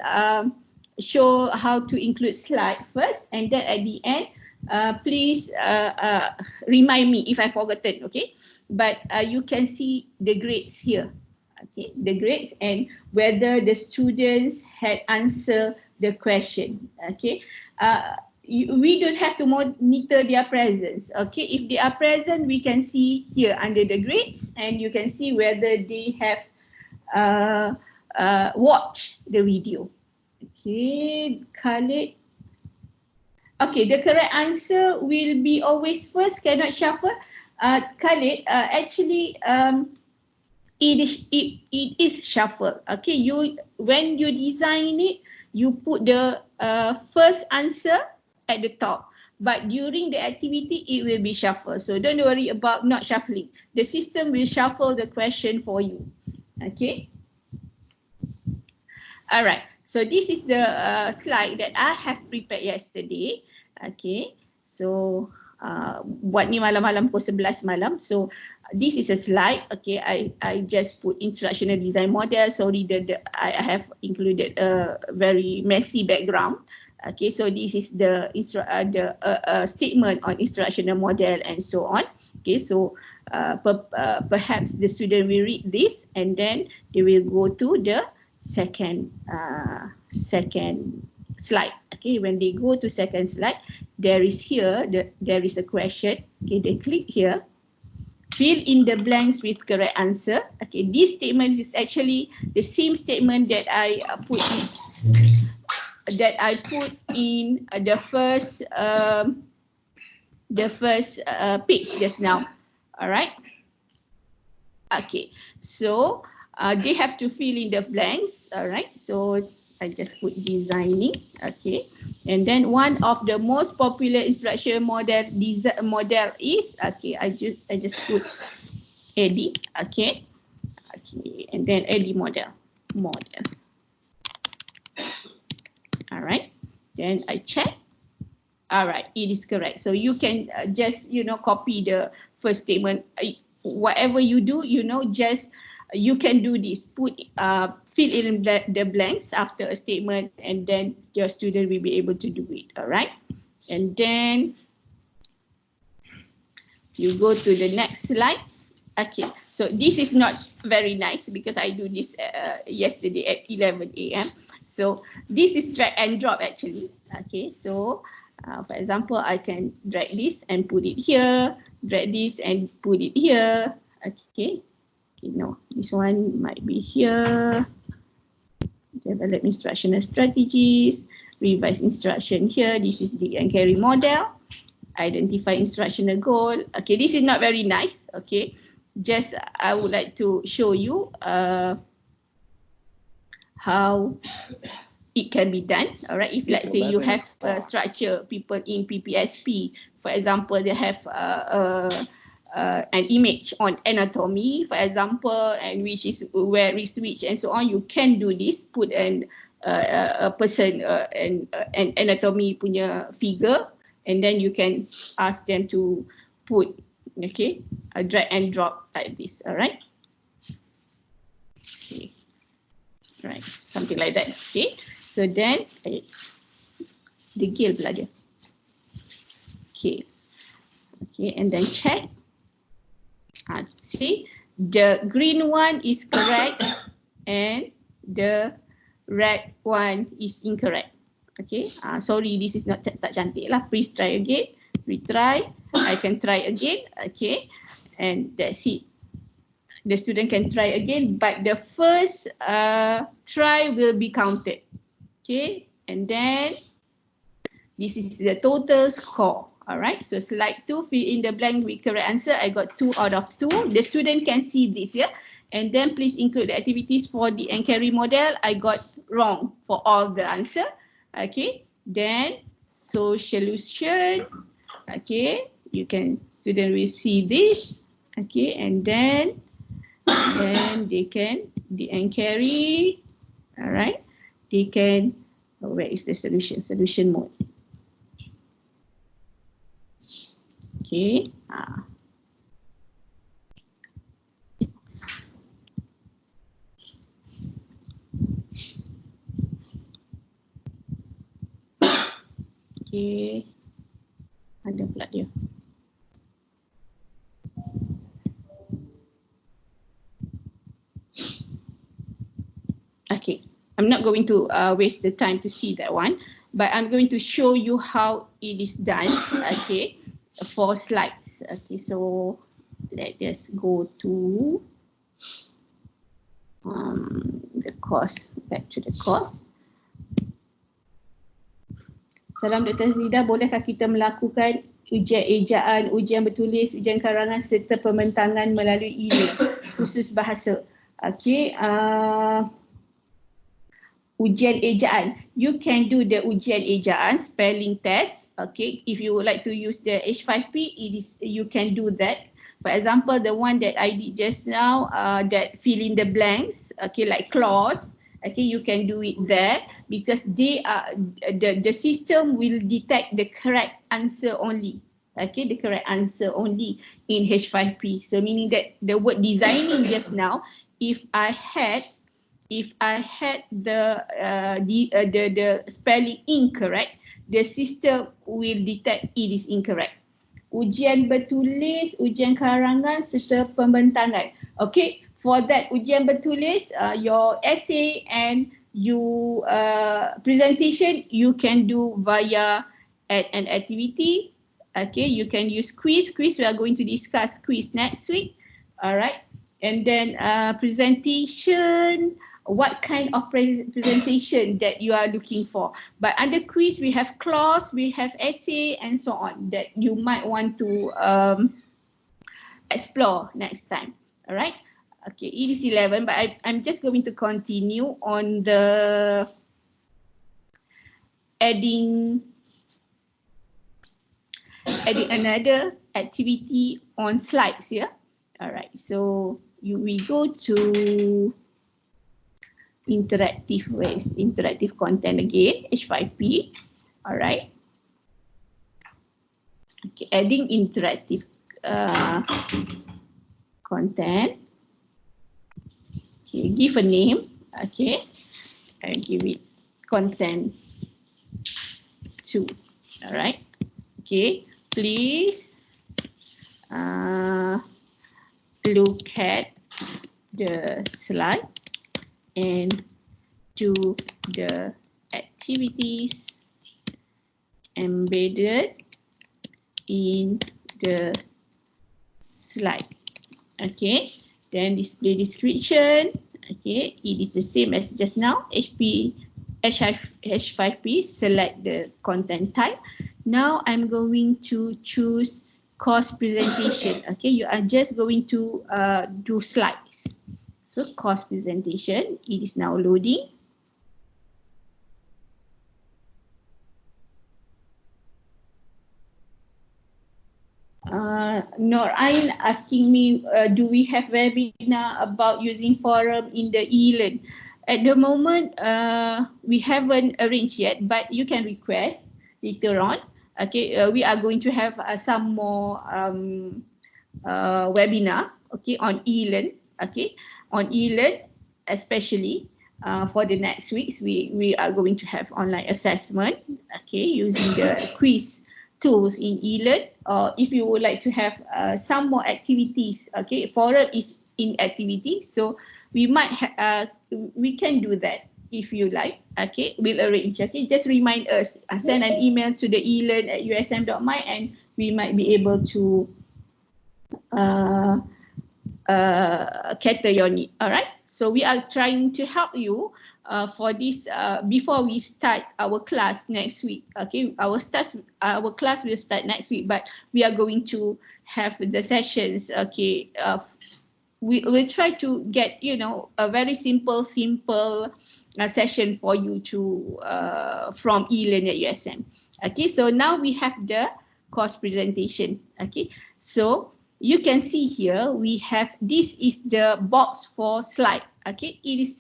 show how to include slide first, and then at the end, please remind me if I've forgotten. Okay, but you can see the grades here. Okay, the grades and whether the students had answered the question. Okay. We don't have to monitor their presence. Okay, if they are present, we can see here under the grades, and you can see whether they have watched the video. Okay, Khalid. Okay, the correct answer will be always first, cannot shuffle. Khalid, actually, it is shuffle. Okay, when you design it, you put the first answer at the top, but during the activity it will be shuffled. So don't worry about not shuffling. The system will shuffle the question for you. Okay. All right. So this is the slide that I have prepared yesterday. Okay. So buat ni malam-malam pukul 11 malam. So this is a slide. Okay, I just put instructional design model. Sorry, I have included a very messy background. Okay, so this is the statement on instructional model and so on. Okay, so perhaps the student will read this and then they will go to the second slide. Okay, when they go to second slide, there is a question. Okay, they click here. Fill in the blanks with correct answer. Okay, this statement is actually the same statement that I put in the first page just now. All right. Okay, so they have to fill in the blanks. All right, so I just put designing. Okay, and then one of the most popular instruction model is, okay, I just put AD. Okay, and then AD model. All right, then I check. All right, it is correct. So you can just copy the first statement. Whatever you do, just you can do this. Fill in the blanks after a statement, and then your student will be able to do it. All right, and then you go to the next slide. Okay, so this is not very nice because I do this yesterday at 11 a.m. So this is drag and drop actually. Okay, so for example, I can drag this and put it here, drag this and put it here. Okay, no, this one might be here. Develop instructional strategies, revise instruction here. This is the and carry model. Identify instructional goal. Okay, this is not very nice. Okay, just I would like to show you how it can be done. All right. If let's say you have a structure, people in PPSP, for example, they have an image on anatomy, for example, and which is where is which and so on, you can do this, put a person an anatomy punya figure, and then you can ask them to put, okay, a drag and drop like this. All right. Okay. Right, something like that. Okay. So then, degil pula dia. Okay. Okay, and then check. See, the green one is correct and the red one is incorrect. Okay, sorry, this is not tak cantik lah. Please try again. Retry. I can try again. Okay, and that's it. The student can try again, but the first try will be counted. Okay, and then this is the total score. All right, so slide 2, fill in the blank with correct answer. I got 2 out of 2. The student can see this here. And then please include the activities for the and carry model. I got wrong for all the answer. Okay, then solution. Okay, you can, student will see this. Okay, and then they can, the and carry. All right, they can, where is the solution? Solution mode. Okay. Okay. Ada pula dia. Okay. I'm not going to waste the time to see that one, but I'm going to show you how it is done. Okay. 4 slides. Okay, so let us go to the course, back to the course. Salam Dr. Zida, bolehkah kita melakukan ujian ejaan, ujian bertulis, ujian karangan serta pembentangan melalui e-learn khusus bahasa? Okay, ujian ejaan. You can do the ujian ejaan, spelling test. Okay, if you would like to use the H5P, it is, you can do that. For example, the one that I did just now, that fill in the blanks, okay, like clause, okay, you can do it there because they are, the system will detect the correct answer only. Okay, the correct answer only in H5P. So meaning that the word designing just now, if I had the spelling incorrect, the system will detect it is incorrect. Ujian bertulis, ujian karangan serta pembentangan. Okay, for that ujian bertulis, your essay and you presentation you can do via an activity. Okay, you can use quiz. Quiz, we are going to discuss quiz next week. All right, and then presentation. What kind of presentation that you are looking for. But under quiz, we have clause, we have essay, and so on that you might want to explore next time. All right. Okay, it is 11, but I'm just going to continue on the adding another activity on slides here. All right. So we go to interactive, where is interactive content again, H5P. All right. Okay, adding interactive content. Okay, give a name. Okay, I give it content 2. All right. Okay, please look at the slide and do the activities embedded in the slide. Okay, then display description. Okay, it is the same as just now. H5P, select the content type. Now I'm going to choose course presentation. Okay, you are just going to do slides. So course presentation, it is now loading. Nor Ain asking me, do we have webinar about using forum in the eLearn? At the moment, we haven't arranged yet, but you can request later on. Okay, we are going to have some more webinar, okay, on eLearn, okay, on eLearn, especially for the next weeks, we are going to have online assessment, okay, using the quiz tools in eLearn. Or if you would like to have some more activities, okay, forum is in activity, so we might we can do that if you like, okay, we'll arrange, okay, just remind us, send an email to the elearn@usm.my and we might be able to cater your need. All right, so we are trying to help you for this before we start our class next week. Okay, our class will start next week, but we are going to have the sessions. Okay, we will try to get, you know, a very simple session for you to from eLearn at USM. Okay, so now we have the course presentation. Okay, so you can see here we have, this is the box for slide. Okay, it is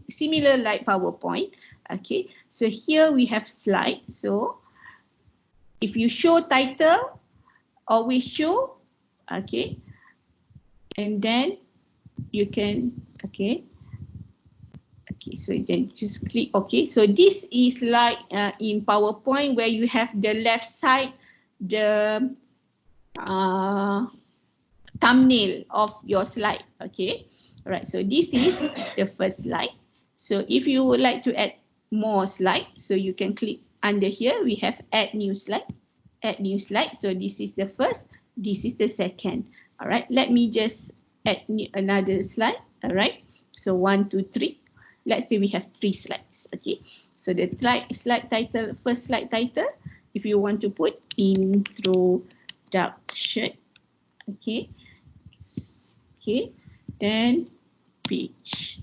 similar like PowerPoint. Okay, so here we have slide. So if you show title, always show, okay, and then you can, okay, so then just click, okay. So this is like in PowerPoint where you have the left side, the thumbnail of your slide, okay. All right, so this is the first slide. So if you would like to add more slide, so you can click under here, we have add new slide, so this is the first, this is the second. All right, let me just add another slide. All right, so 1, 2, 3, let's say we have 3 slides. Okay, so the slide title, first slide title, if you want to put introduction, okay, then page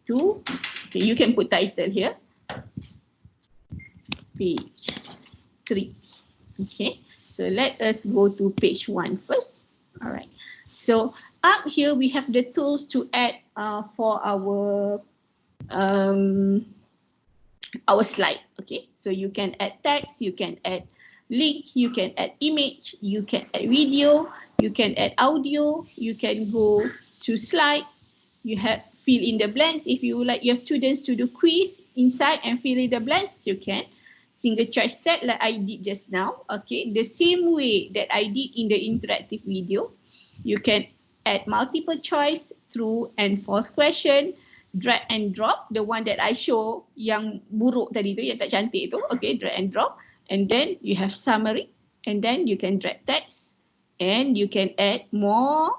2, okay, you can put title here, page 3, okay. So let us go to page 1 first. All right, so up here we have the tools to add for our slide. Okay, so you can add text, you can add link, you can add image, you can add video, you can add audio, you can go to slide, you have fill in the blanks. If you would like your students to do quiz inside and fill in the blanks, you can. Single choice set like I did just now, okay, the same way that I did in the interactive video. You can add multiple choice, true and false question, drag and drop, the one that I show yang buruk tadi tu, yang tak cantik tu, okay, drag and drop, and then you have summary, and then you can drag text, and you can add more,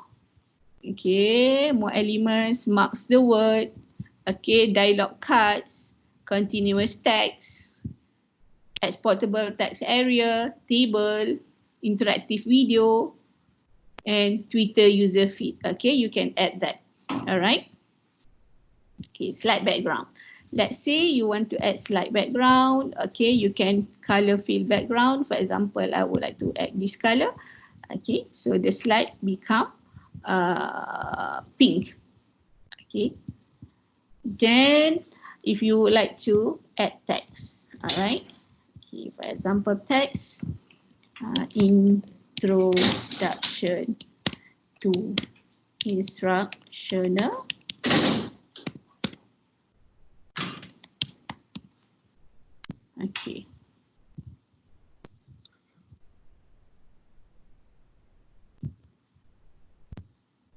okay, more elements, marks the word, okay, dialogue cards, continuous text, exportable text area, table, interactive video, and Twitter user feed. Okay, you can add that. All right. Okay, slide background. Let's say you want to add slide background. Okay, you can color fill background. For example, I would like to add this color. Okay, so the slide become pink. Okay. Then, if you would like to add text, all right. Okay, for example, text, introduction to instructional. Okay.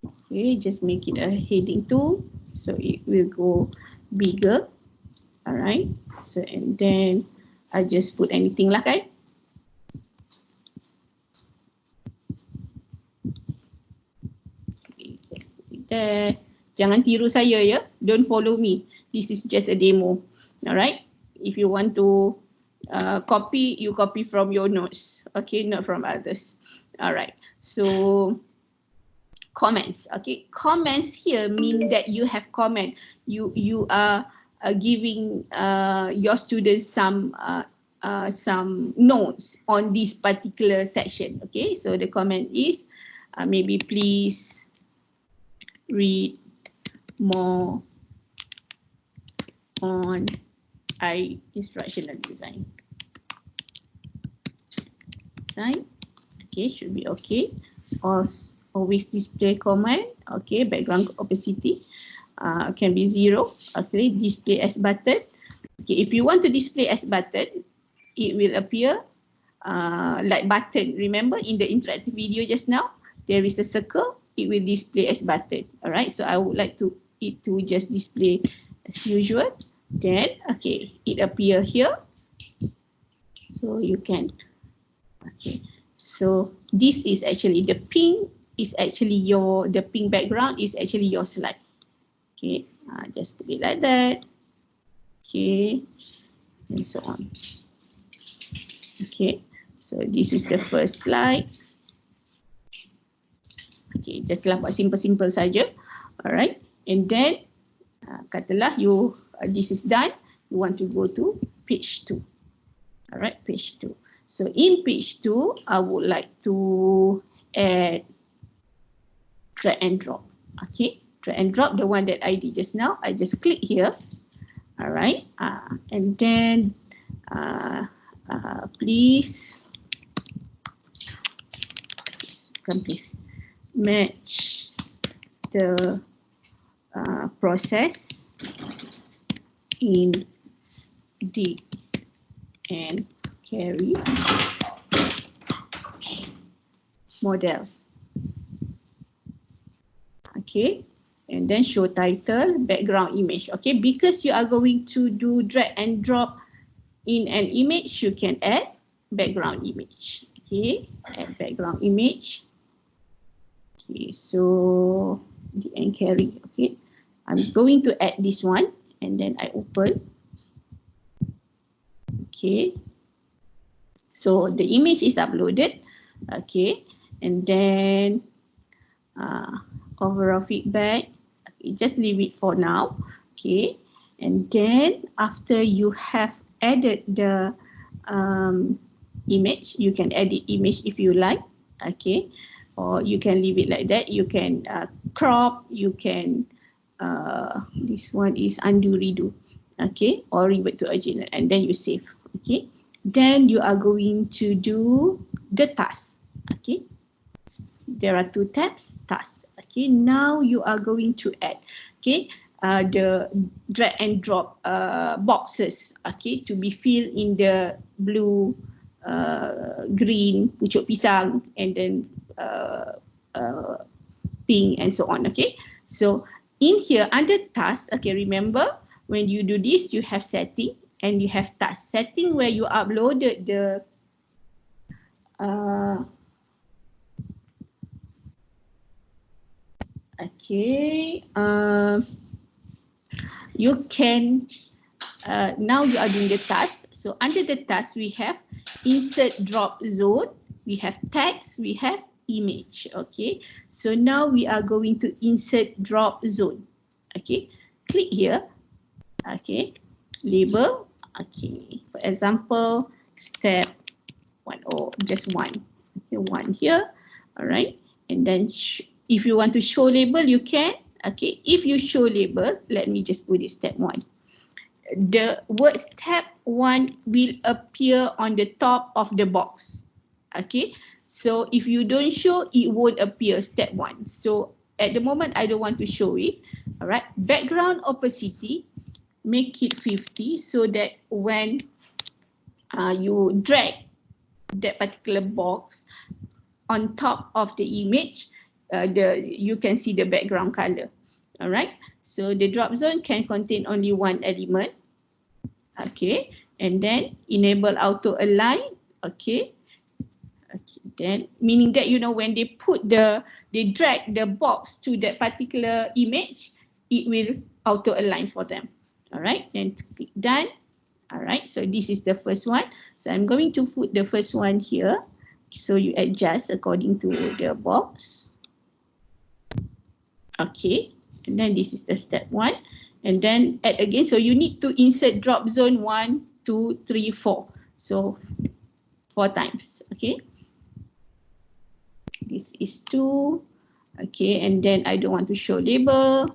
Okay, just make it a heading 2, so it will go bigger. All right. So and then I just put anything lah, kan? Okay, just put it there. Jangan tiru saya ya. Don't follow me. This is just a demo. All right. If you want to copy, you copy from your notes. Okay, not from others. All right. So comments. Okay, comments here mean that you have comment. You are giving your students some some notes on this particular section. Okay, so the comment is maybe please read more on instructional design. Okay, should be okay. Or always display comment. Okay, background opacity can be 0. Okay, display as button. Okay, if you want to display as button, it will appear like button. Remember in the interactive video just now, there is a circle. It will display as button. All right, so I would like it to just display as usual. Then, okay, it appear here. So you can, okay. So this is actually the pink is actually the pink background is actually your slide. Okay, just put it like that. Okay, and so on. Okay, so this is the first slide. Okay, just buat simple saja. Alright, and then katalah this is done. You want to go to page 2. Alright, page 2. So in page 2, I would like to add drag and drop. Okay, drag and drop, the one that I did just now. I just click here. Alright, and then please match the process in D and carry model. Okay, and then show title, background image. Okay, because you are going to do drag and drop in an image, you can add background image. Okay, add background image. Okay, so the and carry. Okay, I'm going to add this one and then I open. Okay, so the image is uploaded. Okay, and then overall feedback. Okay, just leave it for now. Okay, and then after you have added the image, you can edit image if you like. Okay, or you can leave it like that. You can crop, you can this one is undo redo. Okay, or revert to original, and then you save. Okay, then you are going to do the task. Okay, there are 2 tabs, task. Okay, now you are going to add, okay, the drag and drop boxes, okay, to be filled in the blue, green, pucuk pisang, and then pink and so on. Okay, so in here under task, okay, remember when you do this, you have setting and you have task. Setting where you uploaded the okay, you can now you are doing the task. So under the task we have insert drop zone, we have text, we have image. Okay, so now we are going to insert drop zone. Okay, click here. Okay, label. Okay, for example, step 1 or just 1. Okay, 1 here. All right, and then if you want to show label, you can. Okay, if you show label, let me just put it step 1. The word step 1 will appear on the top of the box. Okay, so if you don't show, it won't appear step 1. So at the moment, I don't want to show it. All right, background opacity, make it 50 so that when you drag that particular box on top of the image, you can see the background color. All right, so the drop zone can contain only 1 element. Okay, and then enable auto align. Okay, okay, then meaning that, you know, when they drag the box to that particular image, it will auto align for them. All right, then click done. All right, so this is the first one. So I'm going to put the first one here. So you adjust according to the box. Okay, and then this is the step 1. And then add again. So you need to insert drop zone 1, 2, 3, 4. So 4 times. Okay. This is 2. Okay, and then I don't want to show label.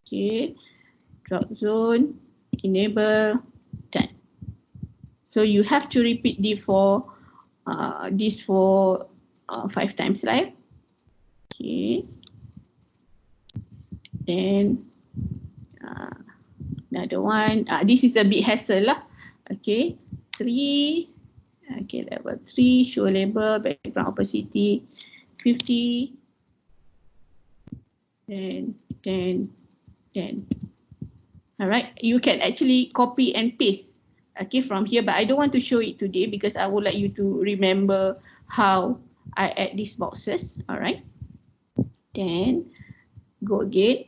Okay, drop zone, enable, done. So you have to repeat this for 5 times, right? Okay. Then another one. This is a bit hassle lah. Okay, 3. Okay, level 3, show label, background opacity 50. Then 10. All right, you can actually copy and paste, okay, from here, but I don't want to show it today because I would like you to remember how I add these boxes. All right, then go again,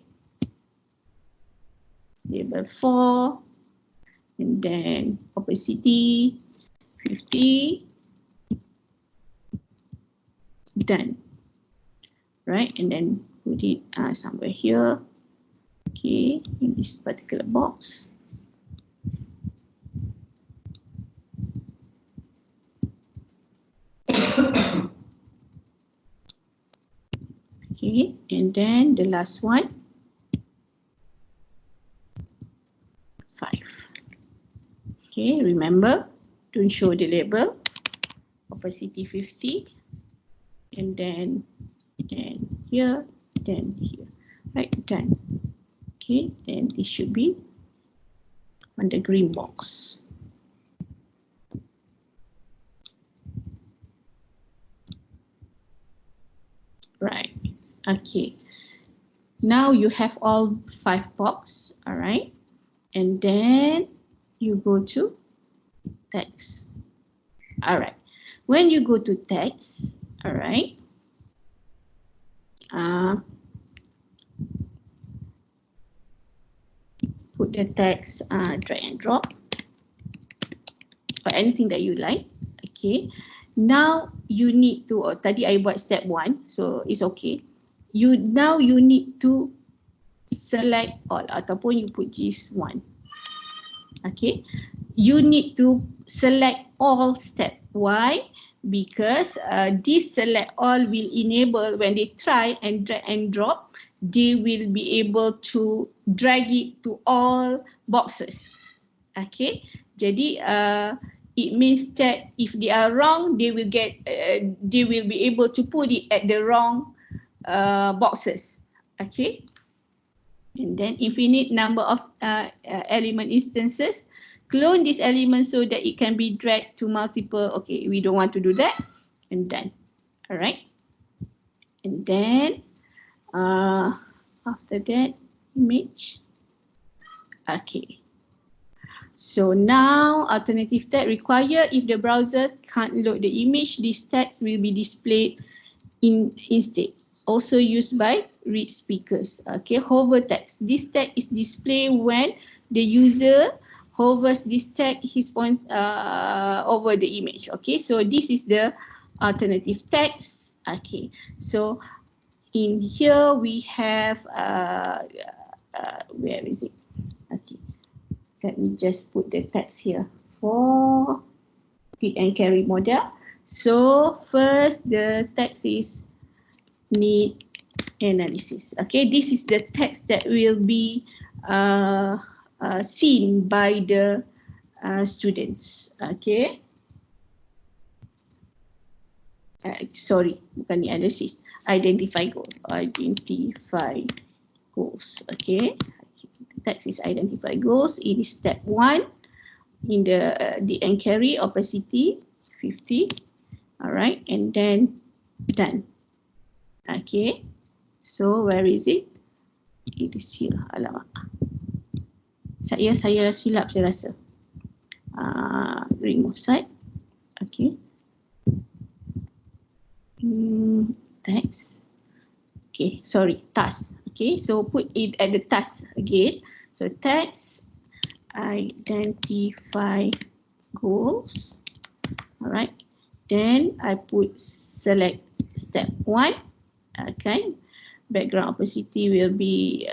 label 4, and then opacity 50, done. Right, and then put it somewhere here. Okay, in this particular box. Okay, and then the last one, 5. Okay, remember, don't show the label, opacity 50, and then here, then here, right, done. Okay, then this should be on the green box. Right, okay. Now you have all 5 boxes, all right, and then you go to text. All right, when you go to text, all right, put the text, drag and drop, or anything that you like. Okay, now you need to, tadi I buat step 1, so it's okay. Now you need to select all, ataupun you put this 1. Okay, you need to select all step. Why? Because this select all will enable, when they try and drag and drop, they will be able to drag it to all boxes. Okay, jadi it means that if they are wrong, they will be able to put it at the wrong boxes. Okay, and then infinite number of element instances. Clone this element so that it can be dragged to multiple. Okay, we don't want to do that. And then, all right. And then, after that, image. Okay. So now, alternative tag required. If the browser can't load the image, this text will be displayed instead. Also used by read speakers. Okay, hover text. This tag is displayed when the user hovers this tag, his points over the image. Okay, so this is the alternative text. Okay, so in here we have where is it? Okay, let me just put the text here for the and carry model. So first the text is need analysis. Okay, this is the text that will be seen by the students. Okay, sorry, bukan analysis. Identify goals. Identify goals. Okay, text is identify goals. It is step 1 in the and carry opacity 50. All right, and then done. Okay, so where is it? It is here. Alamak. Saya silap saya rasa. Remove site. Okay. Text. Okay, sorry, task. Okay, so put it at the task again. So text, identify goals. All right. Then I put select step 1. Okay. Background opacity will be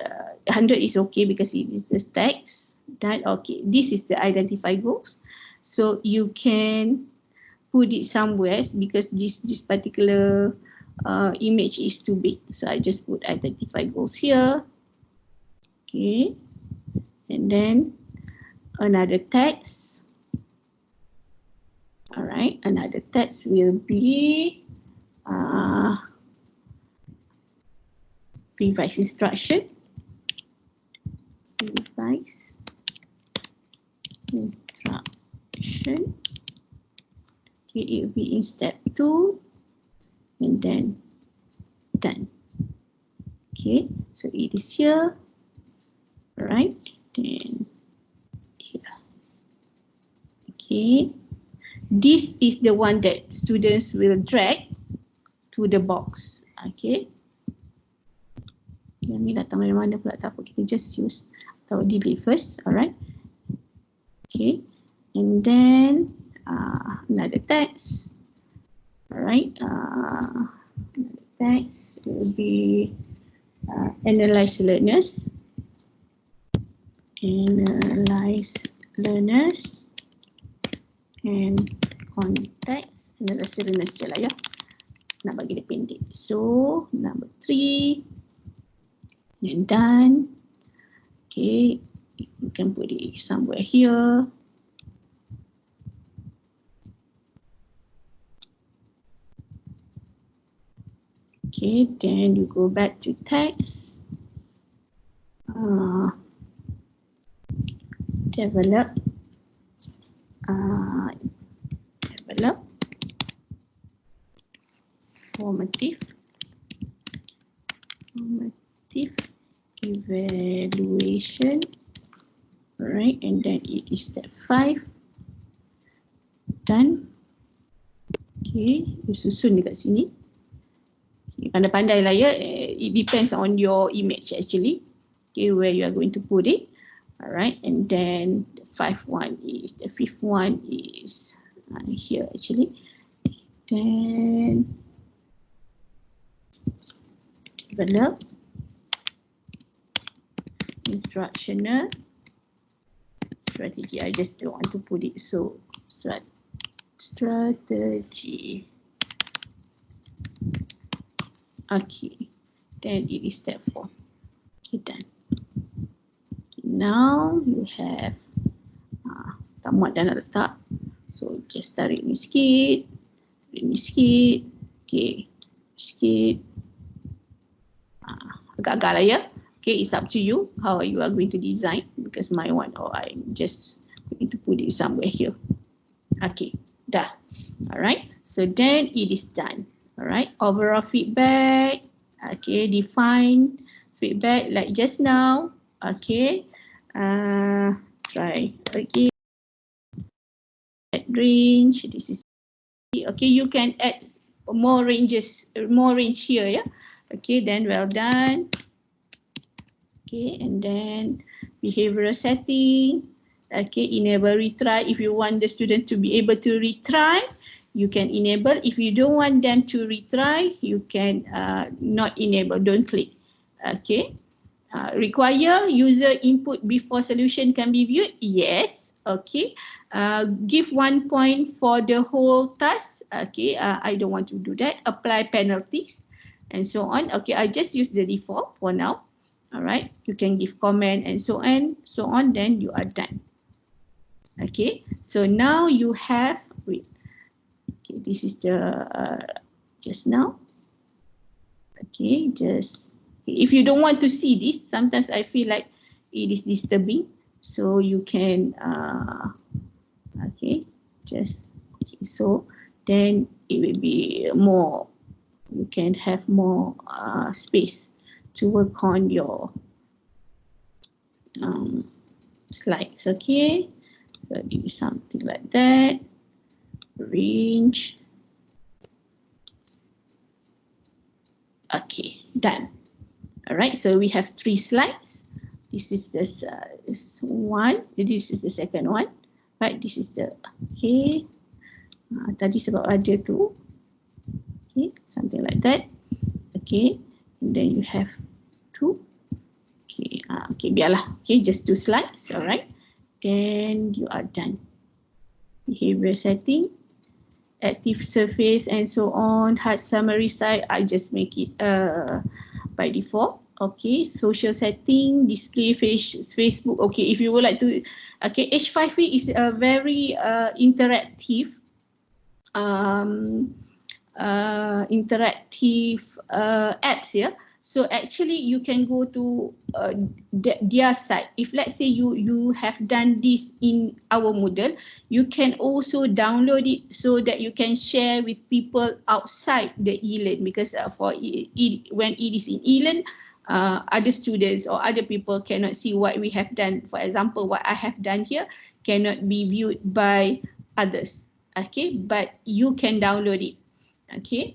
100 is okay because it is a text. done. Okay, this is the identify goals. So you can put it somewhere because this particular image is too big. So I just put identify goals here. Okay, and then another text. All right, another text will be revise instruction. Revise instruction. Okay, it will be in step 2 and then done. Okay, so it is here. All right, then here. Okay, this is the one that students will drag to the box. Okay, yang ni datang dari mana pula tak apa, kita just use atau delete first. Alright, okay, and then another text. Alright, another text will be analyze learners. Analyze learners and context. Analyze learners je lah ya, nak bagi dia pendek. So number 3 and done. Okay, you can put it somewhere here. Okay, then you go back to text. Develop. Develop. Formative. Formative evaluation. Alright, and then it is step 5. Done. Okay, you susun dekat sini. Okay, pandai-pandai lah ya. It depends on your image actually. Okay, where you are going to put it. Alright, and then the fifth one is here actually. Then develop instructional strategy. I just don't want to put it so strategy. Okay, then it is step 4. Okay, done. Now you have tak muat dah nak letak, so just tarik ni sikit, okay, sikit, agak-agak lah ya. Okay, it's up to you how you are going to design, because my one, I'm just going to put it somewhere here. Okay, dah. Alright, so then it is done. Alright, overall feedback. Okay, define feedback like just now. Okay, try again. Add range. This is okay. You can add more ranges, more range here. Yeah. Okay, then well done. Okay, and then behavioral setting. Okay, enable retry. If you want the student to be able to retry, you can enable. If you don't want them to retry, you can not enable. Don't click. Okay. Require user input before solution can be viewed? Yes. Okay. Give 1 point for the whole task. Okay. I don't want to do that. Apply penalties and so on. Okay. I just use the default for now. All right. You can give comment and so on. Then you are done. Okay. So now you have, wait. Okay. This is the just now. Okay. Just. If you don't want to see this, sometimes I feel like it is disturbing. So you can, okay, just, okay, so then it will be more, you can have more space to work on your slides, okay? So do something like that, range. Okay, done. All right, so we have 3 slides. This is this one. This is the second one. Right, this is the, okay. Tadi sebab ada tu. Okay, something like that. Okay, and then you have 2. Okay, okay, biarlah. Okay, just 2 slides. All right, then you are done. Behavior setting, active surface and so on. Hard summary side, I just make it by default. Okay, social setting, display Facebook. Okay, if you would like to, okay, H5P is a very interactive apps, yeah. So actually you can go to their site. If let's say you have done this in our Moodle, you can also download it so that you can share with people outside the eLearn, because when it is in eLearn, other students or other people cannot see what we have done. For example, what I have done here cannot be viewed by others. Okay, but you can download it. Okay,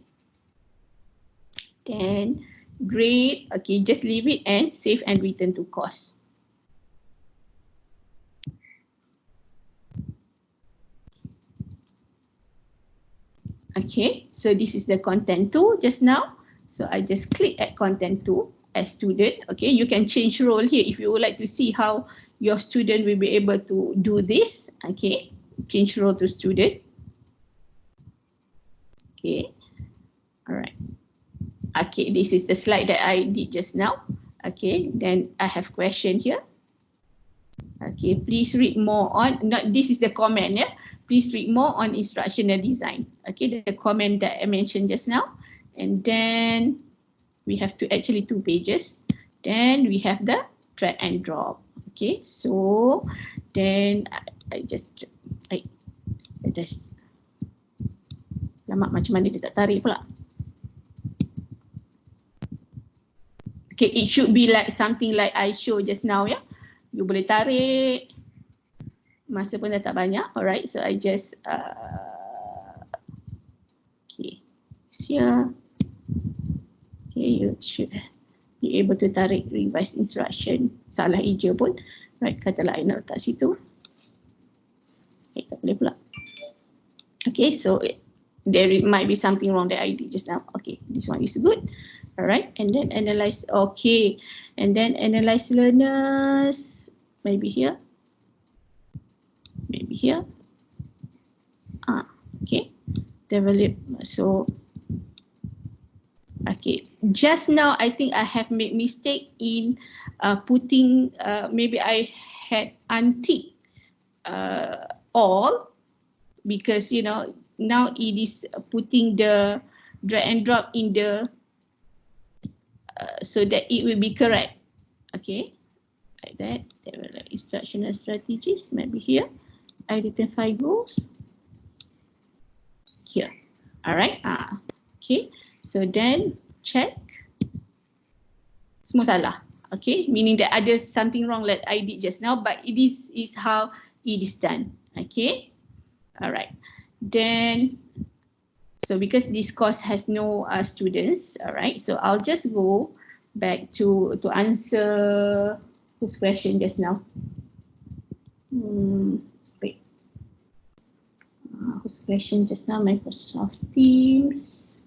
then grade. Okay, just leave it and save and return to course. Okay, so this is the content 2 just now. So I just click at content 2 as student. Okay, you can change role here if you would like to see how your student will be able to do this. Okay, change role to student. Okay, all right. Okay, this is the slide that I did just now. Okay, then I have question here. Okay, please read more on, this is the comment, yeah. Please read more on instructional design. Okay, the comment that I mentioned just now. And then we have actually 2 pages. Then we have the drag and drop. Okay, so then I just lama macam mana dia tak tarik pula. Okay, it should be like something like I show just now, yeah. You boleh tarik. Masa pun dah tak banyak. Alright, so I just okay, here. Okay, you should be able to tarik revise instruction. Salah hijau pun. Right, katalah I nak letak situ. Okay, tak boleh pula. Okay, so there might be something wrong that I did just now. Okay, this one is good. Alright, and then analyze. Okay, and then analyze learners. Maybe here. Maybe here. Okay. Develop. So, okay. Just now, I think I have made mistake in putting. Maybe I had untick all, because you know now it is putting the drag and drop in the so that it will be correct. Okay. Like that. Develop instructional strategies. Maybe here. Identify goals. Here. Alright. Okay. So then check. Semua salah. Okay. Meaning that ada something wrong like I did just now, but this is how it is done. Okay. Alright. Then, so because this course has no students, alright. So I'll just go back to answer this question just now. Wait. Whose question just now? Microsoft Teams.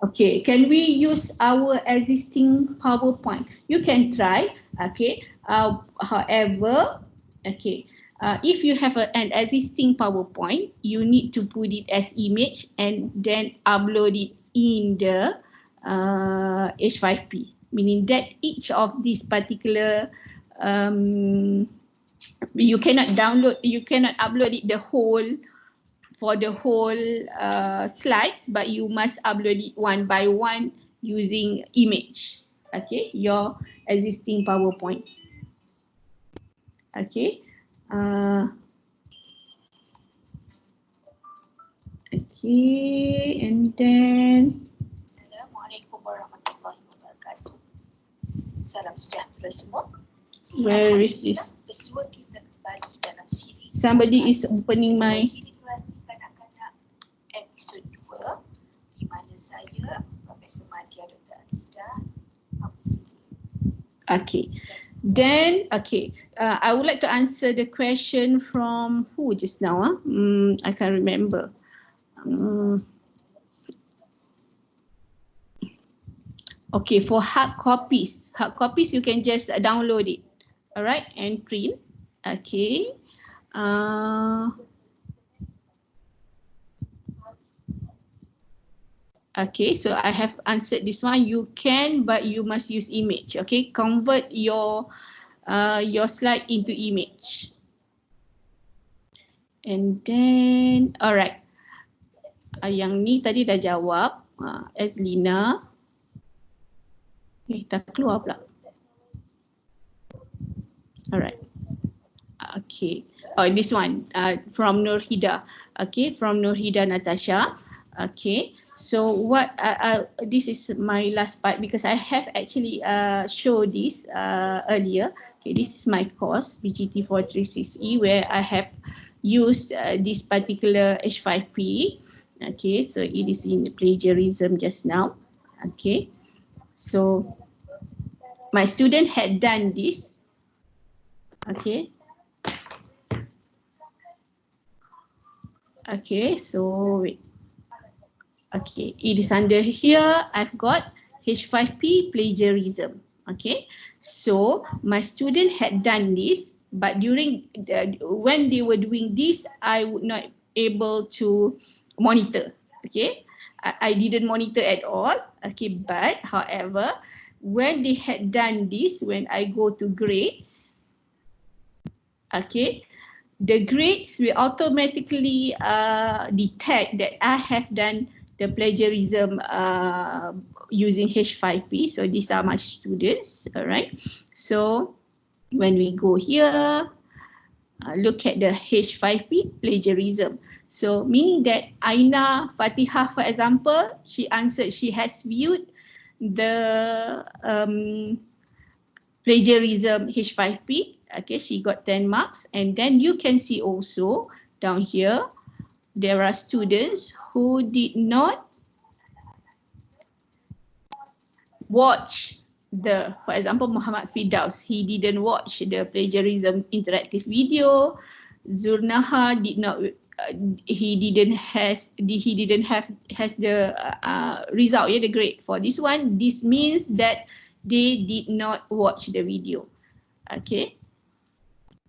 Okay, can we use our existing PowerPoint? You can try. Okay. However, okay. If you have an existing PowerPoint, you need to put it as image and then upload it in the H5P, meaning that each of these particular you cannot upload it for the whole slides, but you must upload it one by one using image. Okay, your existing PowerPoint. Okay. Okay, and then Assalamualaikum warahmatullahi wabarakatuh. Salam sejahtera semua. Where is this? Bersua kita kembali dalam siri. Somebody is opening my. Literasi kanak-kanak episod 2 di mana saya, Profesor Madia Dr. Ansida, Okay. Then, okay, I would like to answer the question from who just now? I can't remember. Okay, for hard copies you can just download it, all right, and print. Okay. Okay, so I have answered this one. You can, but you must use image. Okay, convert your slide into image. And then, alright. Yang ni tadi dah jawab. Azlina. Tak keluar pula. Alright. Okay. Oh, this one from Nurhida. Okay, from Nurhida Natasha. Okay. So what this is my last part because I have actually showed this earlier. Okay, this is my course BGT 436E where I have used this particular H5P. Okay, so it is in plagiarism just now. Okay, so my student had done this. Okay. Okay, so wait. Okay, it is under here. I've got H5P plagiarism. Okay, so my student had done this, but during when they were doing this, I would not able to monitor. Okay, I didn't monitor at all. Okay, but however, when they had done this, when I go to grades, okay, the grades will automatically detect that I have done the plagiarism using H5P. So these are my students, all right. So when we go here, look at the H5P plagiarism. So meaning that Aina Fatihah, for example, she answered she has viewed the plagiarism H5P. Okay, she got 10 marks. And then you can see also down here, there are students who did not watch for example, Muhammad Firdaus, he didn't watch the plagiarism interactive video. Zurnaha did not, he didn't have the result, the grade for this one. This means that they did not watch the video. Okay.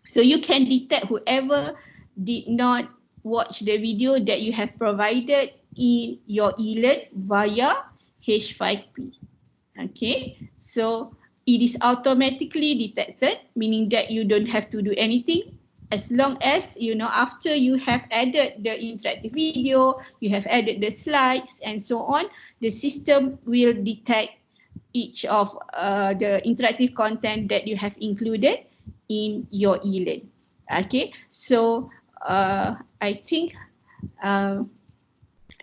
So you can detect whoever did not watch the video that you have provided in your eLearn via H5P. Okay, so it is automatically detected, meaning that you don't have to do anything as long as, after you have added the interactive video, you have added the slides and so on, the system will detect each of the interactive content that you have included in your eLearn. Okay, so I think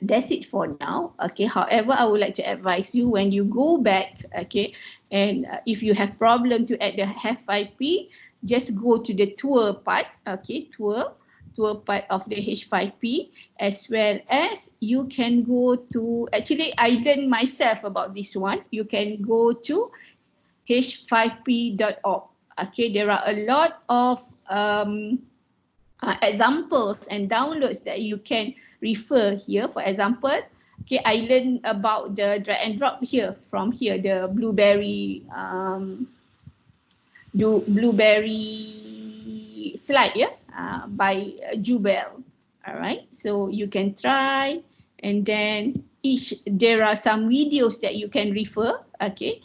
that's it for now. Okay, however, I would like to advise you when you go back, okay, and if you have problem to add the H5P, just go to the tour part, okay, tour part of the H5P, as well as you can go to, actually I learned myself about this one, you can go to h5p.org. Okay, there are a lot of examples and downloads that you can refer here. For example, okay, I learned about the drag and drop here from here, the blueberry slide, by Jubel. All right, so you can try, and then there are some videos that you can refer. Okay,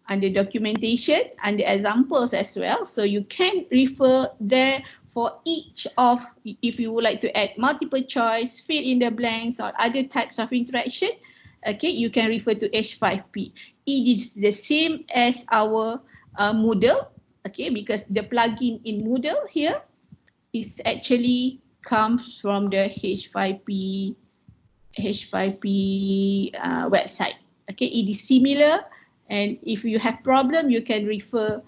under documentation, under examples as well. So you can refer there for each of, if you would like to add multiple choice, fill in the blanks or other types of interaction, okay, you can refer to H5P. It is the same as our Moodle, okay, because the plugin in Moodle here is actually comes from the H5P website. Okay, it is similar. And if you have problem, you can refer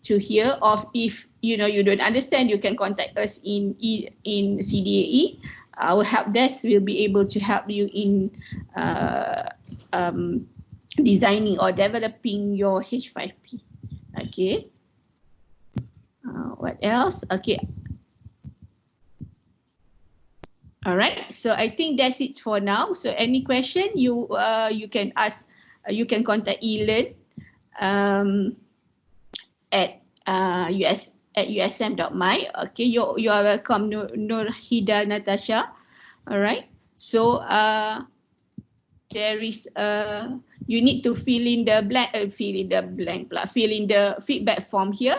to here. Or if you don't understand, you can contact us in CDAE. Our help desk will be able to help you in designing or developing your H5P. Okay. What else? Okay. All right. So I think that's it for now. So any question you can ask you can contact eLearn at usm.my. Okay, you are welcome, Nurhida Natasha. All right. So there is you need to fill in the feedback form here.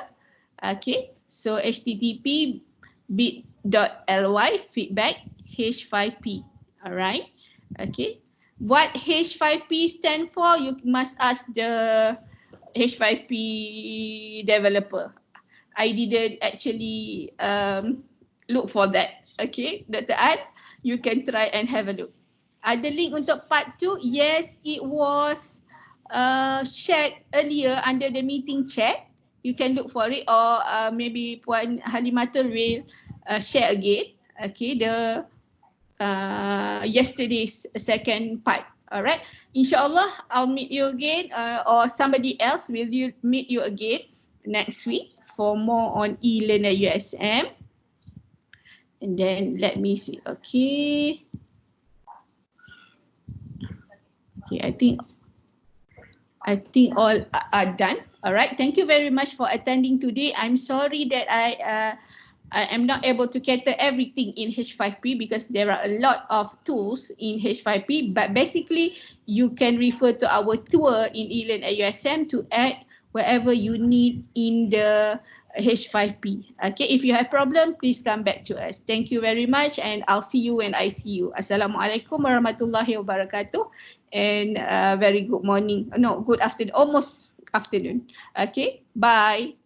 Okay, so http bit.ly feedback H5P. All right. Okay, what H5P stand for, you must ask the H5P developer. I didn't actually look for that. Okay, Dr. An, you can try and have a look. Ada link untuk part 2? Yes, it was shared earlier under the meeting chat. You can look for it, or maybe Puan Halimatul will share again. Okay, the yesterday's second part. Alright, insyaAllah I'll meet you again, or somebody else will meet you again next week for more on eLearn at USM. And then let me see. Okay. Okay, I think all are done. All right. Thank you very much for attending today. I'm sorry that I am not able to cater everything in H5P because there are a lot of tools in H5P. But basically, you can refer to our tour in eLearn at USM to add wherever you need in the H5P. Okay, if you have problem, please come back to us. Thank you very much, and I'll see you when I see you. Assalamualaikum warahmatullahi wabarakatuh, and very good morning. No, good afternoon, almost afternoon. Okay, bye.